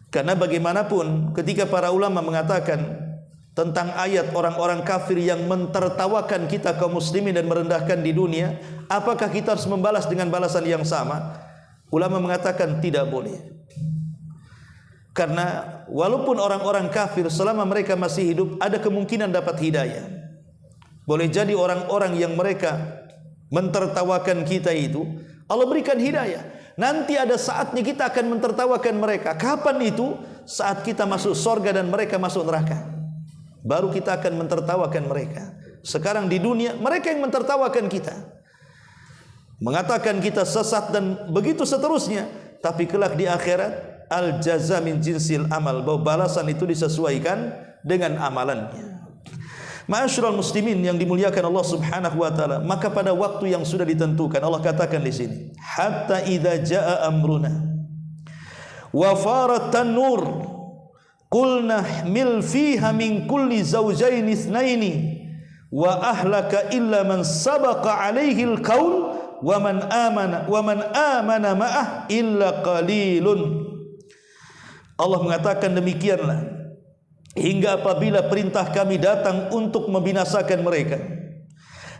Karena bagaimanapun ketika para ulama mengatakan tentang ayat orang-orang kafir yang mentertawakan kita kaum muslimin dan merendahkan di dunia, apakah kita harus membalas dengan balasan yang sama? Ulama mengatakan tidak boleh. Karena walaupun orang-orang kafir selama mereka masih hidup ada kemungkinan dapat hidayah. Boleh jadi orang-orang yang mereka mentertawakan kita itu Allah berikan hidayah. Nanti ada saatnya kita akan mentertawakan mereka. Kapan itu? Saat kita masuk surga dan mereka masuk neraka, baru kita akan mentertawakan mereka. Sekarang di dunia mereka yang mentertawakan kita, mengatakan kita sesat dan begitu seterusnya. Tapi kelak di akhirat al jaza min jinsil amal, bahwa balasan itu disesuaikan dengan amalannya. Ma'asyiral muslimin yang dimuliakan Allah Subhanahu wa taala, maka pada waktu yang sudah ditentukan Allah katakan di sini, hatta idza jaa amruna wa farat tanur qulna hmil fiha min kulli zawjayn itsnaini wa ahlaka illa man sabaqa alaihi alqaul wa man amana ma'ah illa qalilun. Allah mengatakan demikianlah hingga apabila perintah kami datang untuk membinasakan mereka,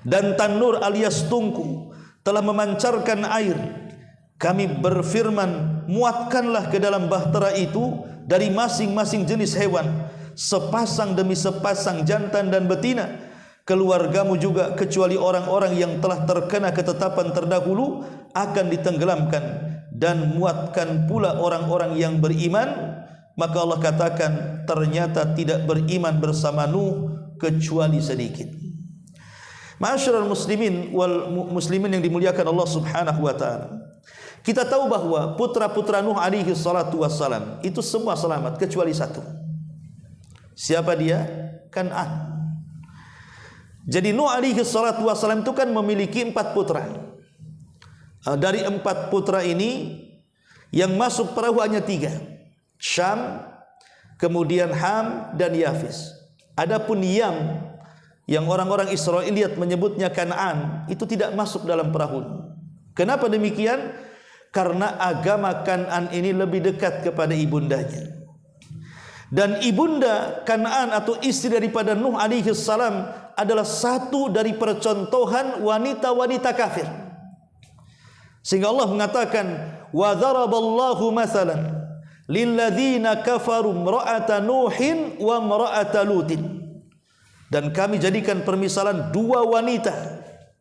dan tanur alias tungku telah memancarkan air, kami berfirman, muatkanlah ke dalam bahtera itu dari masing-masing jenis hewan, sepasang demi sepasang jantan dan betina, keluargamu juga kecuali orang-orang yang telah terkena ketetapan terdahulu akan ditenggelamkan, dan muatkan pula orang-orang yang beriman. Maka Allah katakan ternyata tidak beriman bersama Nuh kecuali sedikit. Ma'asyiral muslimin wal muslimin yang dimuliakan Allah Subhanahu wa taala, kita tahu bahwa putra-putra Nuh alaihi salatu wassalam itu semua selamat kecuali satu. Siapa dia? Kan'an. Jadi Nuh alaihi salatu wassalam itu kan memiliki 4 putra. Dari 4 putra ini yang masuk perahu hanya 3. Syam, kemudian Ham dan Yafis. Adapun Yam yang orang-orang Israiliyat menyebutnya Kan'an itu tidak masuk dalam perahu. Kenapa demikian? Karena agama Kan'an ini lebih dekat kepada ibundanya. Dan ibunda Kan'an atau istri daripada Nuh alaihi salam adalah satu dari percontohan wanita-wanita kafir. Sehingga Allah mengatakan, wa dharaballahu mathalan lilladzina kafaru imra'ata Nuhin wa imra'ata Lutin. Dan kami jadikan permisalan 2 wanita,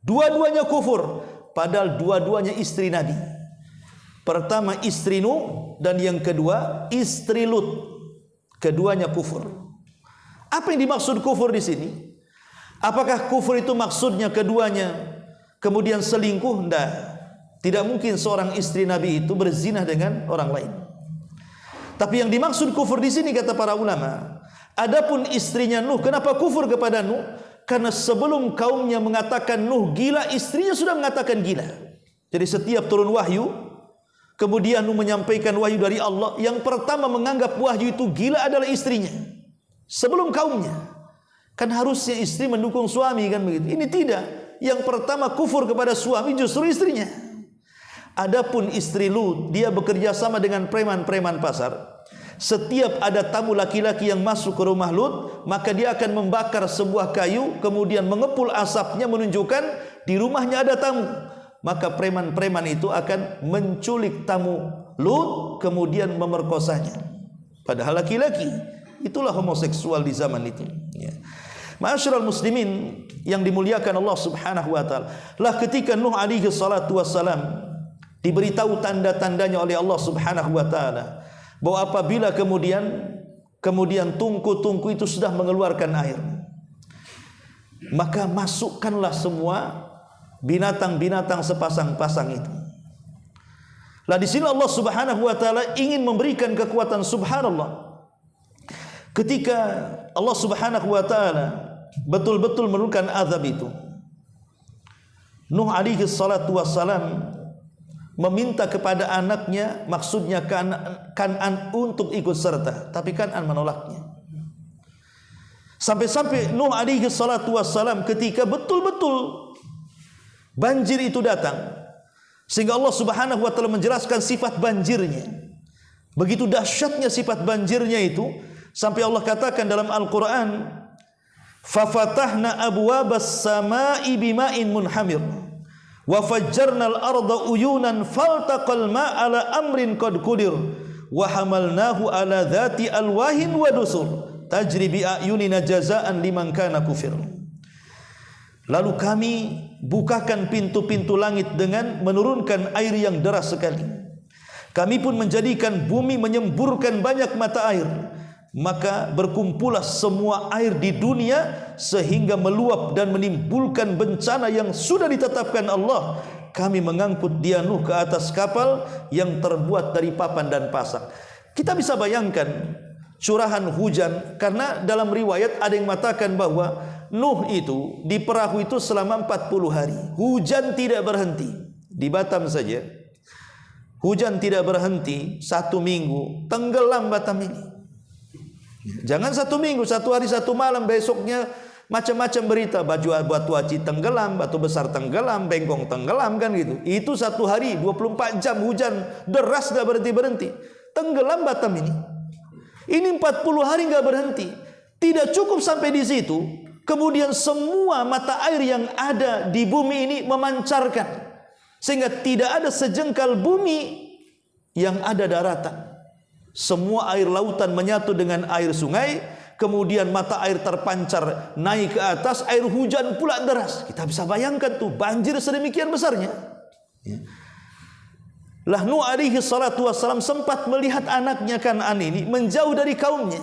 dua-duanya kufur, padahal dua-duanya istri Nabi. Pertama istri Nuh dan yang kedua istri Lut. Keduanya kufur. Apa yang dimaksud kufur di sini? Apakah kufur itu maksudnya keduanya kemudian selingkuh? Tidak mungkin seorang istri Nabi itu berzina dengan orang lain. Tapi yang dimaksud kufur di sini kata para ulama, adapun istrinya Nuh, kenapa kufur kepada Nuh? Karena sebelum kaumnya mengatakan Nuh gila, istrinya sudah mengatakan gila. Jadi setiap turun wahyu, kemudian Nuh menyampaikan wahyu dari Allah, yang pertama menganggap wahyu itu gila adalah istrinya. Sebelum kaumnya. Kan harusnya istri mendukung suami kan begitu. Ini tidak. Yang pertama kufur kepada suami justru istrinya. Adapun istri Lut, dia bekerja sama dengan preman-preman pasar. Setiap ada tamu laki-laki yang masuk ke rumah Lut, maka dia akan membakar sebuah kayu, kemudian mengepul asapnya menunjukkan di rumahnya ada tamu. Maka preman-preman itu akan menculik tamu Lut, kemudian memerkosanya. Padahal laki-laki. Itulah homoseksual di zaman itu. Ya. Ma'asyiral muslimin yang dimuliakan Allah Subhanahu wa taala, lah ketika Nuh alaihi salatu wassalam diberitahu tanda-tandanya oleh Allah Subhanahu wa taala bahwa apabila kemudian tungku-tungku itu sudah mengeluarkan air, maka masukkanlah semua binatang-binatang sepasang-pasang itu. Lah di sini Allah Subhanahu wa taala ingin memberikan kekuatan, subhanallah. Ketika Allah Subhanahu wa taala betul-betul menurunkan azab itu, Nuh alaihi salatu wassalam meminta kepada anaknya, maksudnya Kan'an untuk ikut serta, tapi Kan'an menolaknya. Sampai-sampai Nuh alaihi salatu wassalam ketika betul-betul banjir itu datang, sehingga Allah Subhanahu wa taala menjelaskan sifat banjirnya. Begitu dahsyatnya sifat banjirnya itu, sampai Allah katakan dalam Al-Qur'an, "Fafatahna abwabas samai bima'in munhamir wa fajjarnal arda uyunan faltaqal ma'a ala amrin qad qudir wa hamalnahu ala dhati alwahin wa dusur tajri bi ayunina jazaan liman kana kufir." Lalu kami bukakan pintu-pintu langit dengan menurunkan air yang deras sekali. Kami pun menjadikan bumi menyemburkan banyak mata air, maka berkumpullah semua air di dunia sehingga meluap dan menimbulkan bencana yang sudah ditetapkan Allah. Kami mengangkut dia Nuh ke atas kapal yang terbuat dari papan dan pasang. Kita bisa bayangkan curahan hujan, karena dalam riwayat ada yang mengatakan bahwa Nuh itu di perahu itu selama 40 hari. Hujan tidak berhenti. Di Batam saja hujan tidak berhenti 1 minggu, tenggelam Batam ini. Jangan 1 minggu, 1 hari 1 malam, besoknya macam-macam berita, batu aci tenggelam, batu besar tenggelam, bengkong tenggelam, kan gitu. Itu satu hari 24 jam hujan deras gak berhenti-berhenti. Tenggelam Batam ini. Ini 40 hari gak berhenti. Tidak cukup sampai di situ. Kemudian semua mata air yang ada di bumi ini memancarkan, sehingga tidak ada sejengkal bumi yang ada daratan. Semua air lautan menyatu dengan air sungai. Kemudian mata air terpancar naik ke atas, air hujan pula deras. Kita bisa bayangkan tuh banjir sedemikian besarnya. Lah Nuh alaihi salatu wassalam sempat melihat anaknya Kan'an ini menjauh dari kaumnya.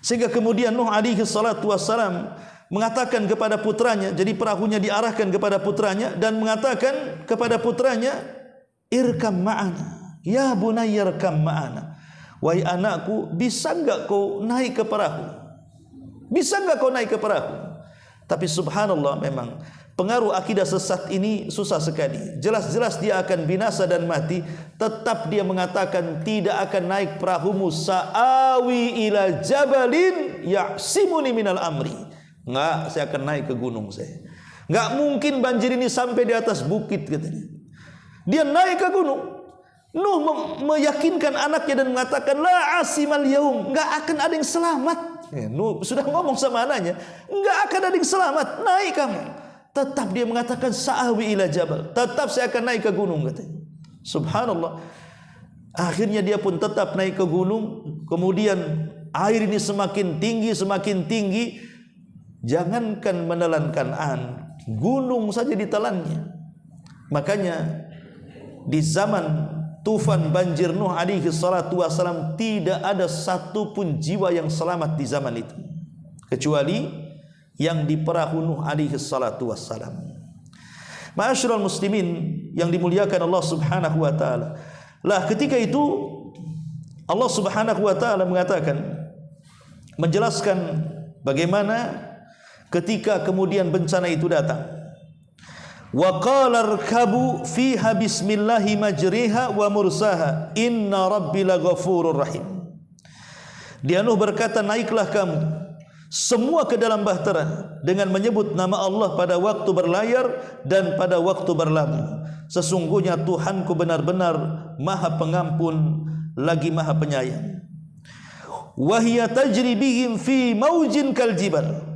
Sehingga kemudian Nuh alaihi salatu wassalam mengatakan kepada putranya, jadi perahunya diarahkan kepada putranya dan mengatakan kepada putranya, irkam ma'ana, ya bunayya irkam ma'ana. Wahai anakku, bisa enggak kau naik ke perahu? Bisa enggak kau naik ke perahu? Tapi subhanallah, memang pengaruh akidah sesat ini susah sekali. Jelas-jelas dia akan binasa dan mati, tetap dia mengatakan tidak akan naik perahumu, sa'awi ila jabalin ya'simuni minal amri. Enggak, saya akan naik ke gunung saya. Enggak mungkin banjir ini sampai di atas bukit, katanya. Dia naik ke gunung. Nuh meyakinkan anaknya dan mengatakan, la asimal yaum, enggak akan ada yang selamat. Nuh sudah ngomong sama anaknya, enggak akan ada yang selamat, naik kamu. Tetap dia mengatakan, sa'awi ila jabal, tetap saya akan naik ke gunung, katanya. Subhanallah. Akhirnya dia pun tetap naik ke gunung. Kemudian air ini semakin tinggi. Jangankan menelan Kan'an, gunung saja ditelannya. Makanya di zaman tufan banjir Nuh alaihi salatu wassalam, tidak ada satupun jiwa yang selamat di zaman itu, kecuali yang di perahu Nuh alaihi salatu wassalam. Ma'asyiral muslimin yang dimuliakan Allah subhanahu wa ta'ala. Lah ketika itu Allah subhanahu wa ta'ala mengatakan, menjelaskan bagaimana ketika kemudian bencana itu datang. Wa qala irkabu fiha bismillahi majriha wa mursaha inna rabbi laghafurur rahim. Dia Nuh berkata, naiklah kamu semua ke dalam bahtera dengan menyebut nama Allah pada waktu berlayar dan pada waktu berlabuh. Sesungguhnya Tuhanku benar-benar Maha Pengampun lagi Maha Penyayang. Wa hiya tajri bihim fi maujin kaljibal.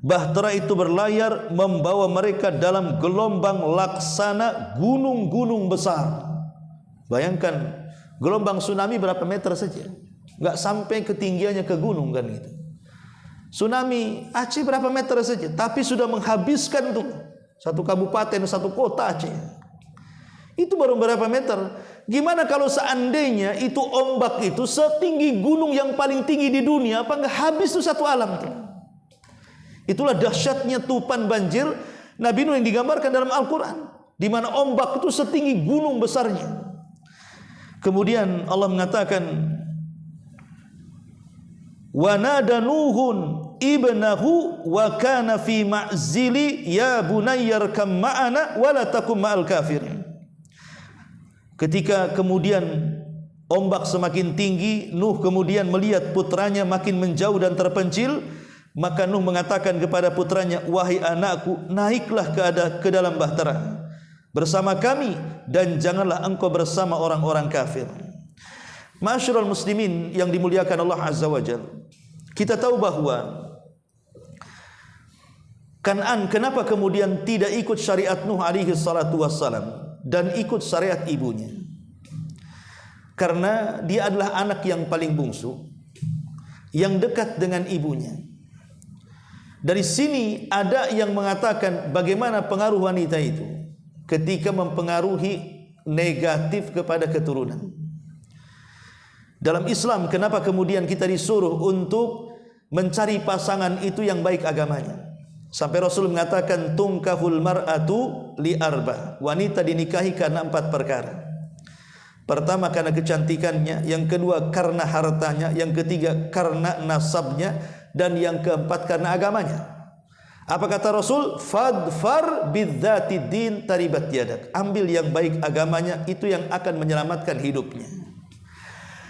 Bahtera itu berlayar membawa mereka dalam gelombang laksana gunung-gunung besar. Bayangkan gelombang tsunami berapa meter saja, enggak sampai ketinggiannya ke gunung, kan gitu. Tsunami Aceh berapa meter saja, tapi sudah menghabiskan tuh satu kabupaten, satu kota Aceh. Itu baru berapa meter. Gimana kalau seandainya itu ombak itu setinggi gunung yang paling tinggi di dunia, apa enggak habis tuh satu alam tuh. Itulah dahsyatnya tufan banjir Nabi Nuh yang digambarkan dalam Al-Quran, di mana ombak itu setinggi gunung besarnya. Kemudian Allah mengatakan, wa nada Nuhun ibnahu wa kana fi ma'zili ya bunayya irkam ma'ana wa la takum ma'al kafirin. Ketika kemudian ombak semakin tinggi, Nuh kemudian melihat putranya makin menjauh dan terpencil. Maka Nuh mengatakan kepada putranya, wahai anakku, naiklah ke dalam bahtera bersama kami dan janganlah engkau bersama orang-orang kafir. Ma'asyiral muslimin yang dimuliakan Allah Azza wa Jalla, kita tahu bahwa Kan'an kenapa kemudian tidak ikut syariat Nuh alaihi salatu wassalam dan ikut syariat ibunya? Karena dia adalah anak yang paling bungsu, yang dekat dengan ibunya. Dari sini ada yang mengatakan bagaimana pengaruh wanita itu ketika mempengaruhi negatif kepada keturunan. Dalam Islam, kenapa kemudian kita disuruh untuk mencari pasangan itu yang baik agamanya? Sampai Rasul mengatakan, tungkahul mar'atu li arba. Wanita dinikahi karena 4 perkara. Pertama karena kecantikannya, yang kedua karena hartanya, yang ketiga karena nasabnya, dan yang keempat karena agamanya. Apa kata Rasul? Fadfar bidzati din taribat yadak. Ambil yang baik agamanya, itu yang akan menyelamatkan hidupnya.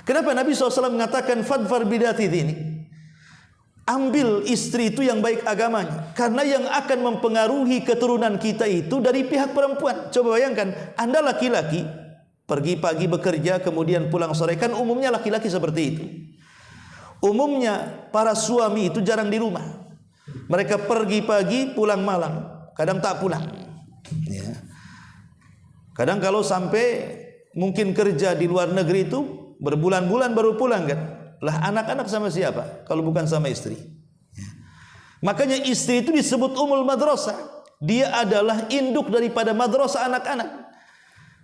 Kenapa Nabi SAW mengatakan fadfar bidzati din? ambil istri itu yang baik agamanya, karena yang akan mempengaruhi keturunan kita itu dari pihak perempuan. Coba bayangkan, Anda laki-laki pergi pagi bekerja kemudian pulang sore, kan umumnya laki-laki seperti itu. Umumnya para suami itu jarang di rumah. Mereka pergi pagi pulang malam, kadang tak pulang. Ya. Kadang kalau sampai mungkin kerja di luar negeri itu berbulan-bulan baru pulang kan. Lah anak-anak sama siapa kalau bukan sama istri? Ya. Makanya istri itu disebut umul madrasah. Dia adalah induk daripada madrasah anak-anak.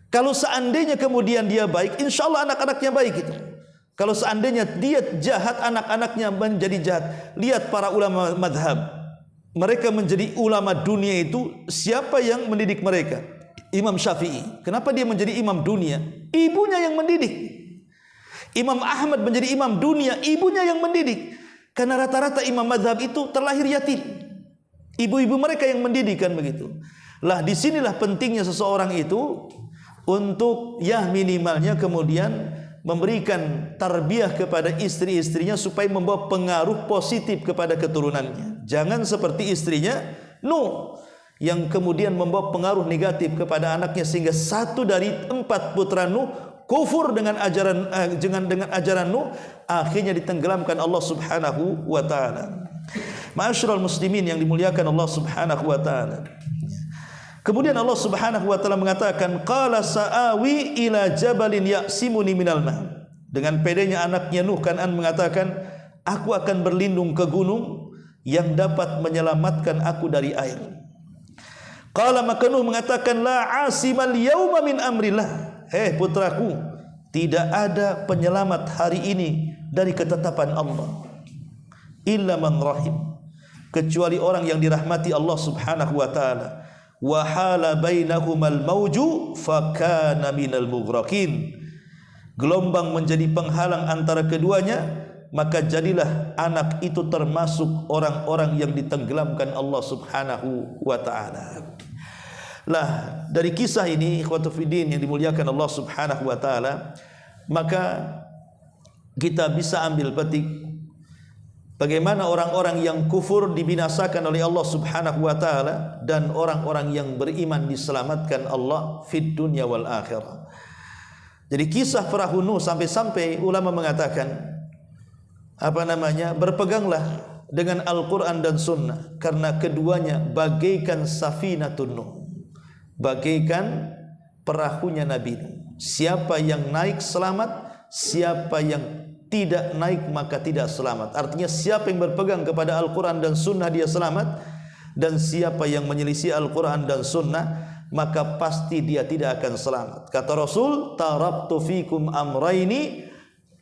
Kalau seandainya kemudian dia baik, insya Allah anak-anaknya baik itu. Kalau seandainya dia jahat, anak-anaknya menjadi jahat. Lihat para ulama madhab, mereka menjadi ulama dunia itu, siapa yang mendidik mereka? Imam Syafi'i. Kenapa dia menjadi imam dunia? Ibunya yang mendidik. Imam Ahmad menjadi imam dunia, ibunya yang mendidik. Karena rata-rata imam madhab itu terlahir yatim. Ibu-ibu mereka yang mendidik, kan begitu. Lah disinilah pentingnya seseorang itu untuk ya minimalnya kemudian memberikan tarbiyah kepada istri-istrinya supaya membawa pengaruh positif kepada keturunannya. Jangan seperti istrinya Nuh yang kemudian membawa pengaruh negatif kepada anaknya, sehingga 1 dari 4 putra Nuh kufur dengan ajaran Nuh, akhirnya ditenggelamkan Allah Subhanahu wa taala. Ma'asyiral muslimin yang dimuliakan Allah Subhanahu wa taala. Kemudian Allah Subhanahu wa taala mengatakan, qala sa'awi ila jabalin ya'simuni minal ma'. Dengan pedenya anaknya Nuh Kan'an mengatakan, aku akan berlindung ke gunung yang dapat menyelamatkan aku dari air. Qala maka Nuh mengatakan, la asimal yauma min amrillah. Putraku, tidak ada penyelamat hari ini dari ketetapan Allah. Illa man rahim, kecuali orang yang dirahmati Allah Subhanahu wa taala. Wa hala bainahumal mauju fakana minal mughraqin. Gelombang menjadi penghalang antara keduanya, maka jadilah anak itu termasuk orang-orang yang ditenggelamkan Allah Subhanahu wa taala. Lah dari kisah ini ikhwatu fiddin yang dimuliakan Allah Subhanahu wa taala, maka kita bisa ambil petik bagaimana orang-orang yang kufur dibinasakan oleh Allah Subhanahu wa taala dan orang-orang yang beriman diselamatkan Allah fid dunya wal akhirah. Jadi kisah perahu Nuh sampai-sampai ulama mengatakan berpeganglah dengan Al-Qur'an dan Sunnah, karena keduanya bagaikan safinatun Nuh, bagaikan perahunya Nabi Nuh. Siapa yang naik selamat, siapa yang tidak naik maka tidak selamat. Artinya siapa yang berpegang kepada Al-Quran dan Sunnah dia selamat, dan siapa yang menyelisih Al-Quran dan Sunnah maka pasti dia tidak akan selamat. Kata Rasul, taraktu fikum amraini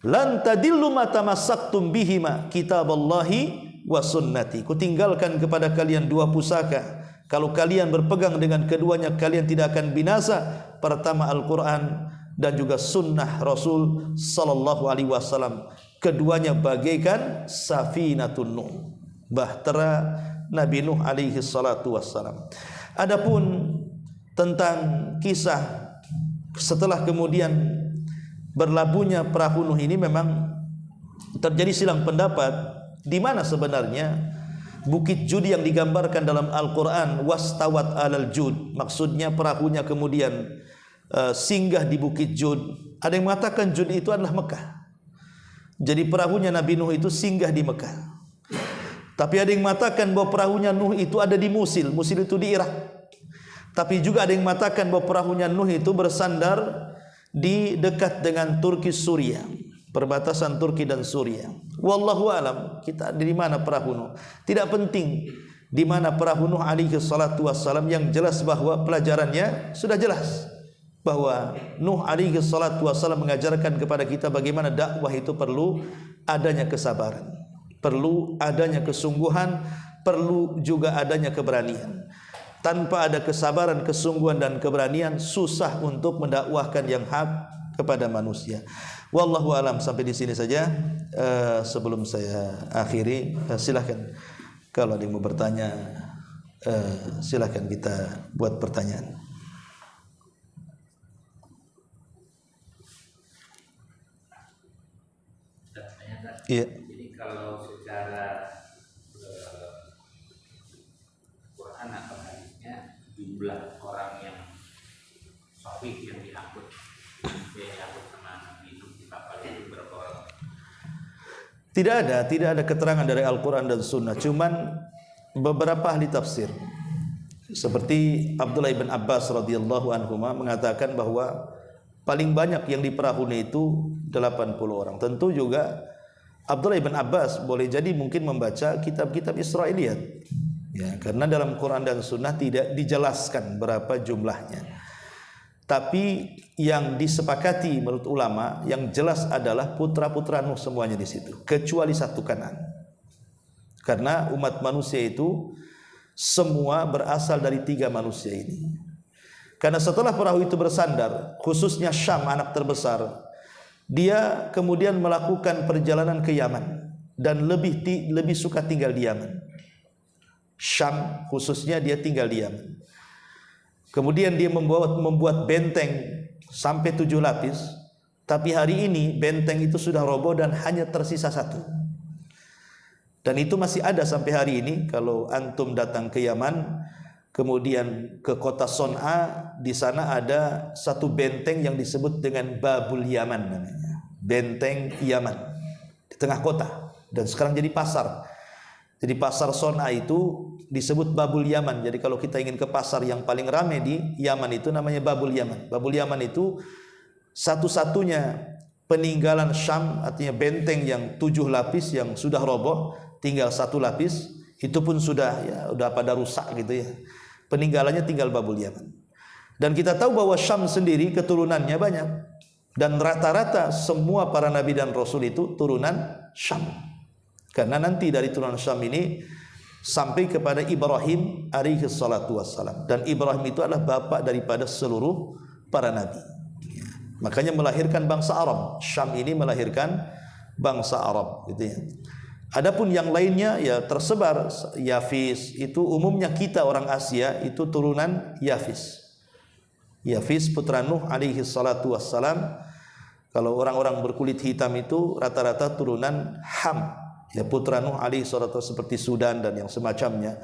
lan tadillu ma tamassaktum bihima, kitaballahi wa sunnati. Kutinggalkan kepada kalian 2 pusaka, kalau kalian berpegang dengan keduanya kalian tidak akan binasa. Pertama Al-Quran dan juga Sunnah Rasul Sallallahu Alaihi Wasallam. Keduanya bagaikan safinatun Nuh, bahtera Nabi Nuh alaihi salatu wassalam. Adapun tentang kisah setelah kemudian berlabuhnya perahu Nuh ini, memang terjadi silang pendapat di mana sebenarnya Bukit Jud yang digambarkan dalam Al-Quran, wastawat alal jud, maksudnya perahunya kemudian singgah di Bukit Jud. Ada yang mengatakan Jud itu adalah Mekah, jadi perahunya Nabi Nuh itu singgah di Mekah. Tapi ada yang mengatakan bahwa perahunya Nuh itu ada di Musil. Musil itu di Irak. Tapi juga ada yang mengatakan bahwa perahunya Nuh itu bersandar di dekat dengan Turki Suria, perbatasan Turki dan Suria. Wallahu alam, kita di mana perahu Nuh. Tidak penting di mana perahu Nuh alaihi salatu wassalam, yang jelas bahwa pelajarannya sudah jelas bahwa Nuh alaihi salatu wassalam mengajarkan kepada kita bagaimana dakwah itu perlu adanya kesabaran, perlu adanya kesungguhan, perlu juga adanya keberanian. Tanpa ada kesabaran, kesungguhan dan keberanian, susah untuk mendakwahkan yang hak kepada manusia. Wallahu alam, sampai di sini saja. Sebelum saya akhiri, silahkan kalau ada yang mau bertanya, silahkan kita buat pertanyaan. Iya. Jadi kalau secara Tidak ada keterangan dari Al-Quran dan Sunnah. Cuman beberapa ahli tafsir seperti Abdullah ibn Abbas radhiyallahu anhu mengatakan bahwa paling banyak yang di perahunya itu 80 orang. Tentu juga Abdullah ibn Abbas boleh jadi mungkin membaca kitab-kitab Israiliyat, ya, karena dalam Quran dan Sunnah tidak dijelaskan berapa jumlahnya. Tapi yang disepakati menurut ulama yang jelas adalah putra-putra Nuh semuanya di situ, kecuali satu Kan'an. Karena umat manusia itu semua berasal dari 3 manusia ini. Karena setelah perahu itu bersandar, khususnya Syam anak terbesar, dia kemudian melakukan perjalanan ke Yaman dan lebih suka tinggal di Yaman. Syam khususnya dia tinggal di Yaman. Kemudian dia membuat benteng sampai 7 lapis. Tapi hari ini benteng itu sudah roboh dan hanya tersisa 1. Dan itu masih ada sampai hari ini. Kalau antum datang ke Yaman, kemudian ke kota Son'a, di sana ada satu benteng yang disebut dengan Babul Yaman namanya. Benteng Yaman di tengah kota dan sekarang jadi pasar. Jadi pasar Son'a itu disebut Babul Yaman. Jadi kalau kita ingin ke pasar yang paling ramai di Yaman itu namanya Babul Yaman. Babul Yaman itu satu-satunya peninggalan Syam, artinya benteng yang 7 lapis yang sudah roboh, tinggal 1 lapis, itu pun sudah pada rusak gitu ya. Peninggalannya tinggal Babul Yaman. Dan kita tahu bahwa Syam sendiri keturunannya banyak, dan rata-rata semua para nabi dan rasul itu turunan Syam. Karena nanti dari turunan Syam ini sampai kepada Ibrahim alaihi salatu wassalam, dan Ibrahim itu adalah bapak daripada seluruh para nabi. Makanya melahirkan bangsa Arab. Syam ini melahirkan bangsa Arab gitu ya. Adapun yang lainnya ya tersebar. Yafis itu umumnya kita orang Asia itu turunan Yafis. Yafis putra Nuh alaihi salatu wassalam. Kalau orang-orang berkulit hitam itu rata-rata turunan Ham, ya, putra Nuh alaihi salatu, seperti Sudan dan yang semacamnya.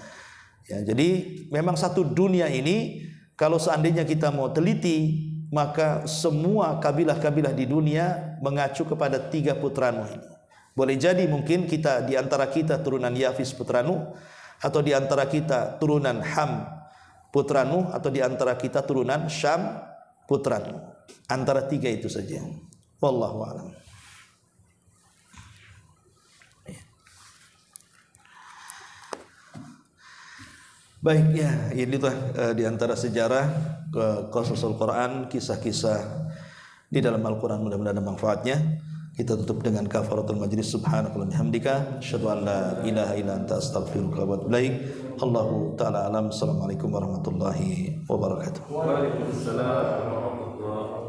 Ya, jadi memang satu dunia ini kalau seandainya kita mau teliti, maka semua kabilah-kabilah di dunia mengacu kepada 3 putra Nuh ini. Boleh jadi mungkin kita di antara kita turunan Yafis putra Nuh, atau di antara kita turunan Ham putra Nuh, atau di antara kita turunan Syam putra Nuh. Antara 3 itu saja. Wallahu a'lam. Baik ya, inilah di antara sejarah qasasul Quran, kisah-kisah di dalam Al-Quran, mudah-mudahan ada manfaatnya. Kita tutup dengan kafaratul majlis. Subhanakallahumma wa bihamdika asyhadu an la ilaha illa anta astaghfiruka wa atubu ilaik. Allahu ta'ala alam. Assalamualaikum warahmatullahi wabarakatuh. Waalaikumsalam warahmatullahi wabarakatuh.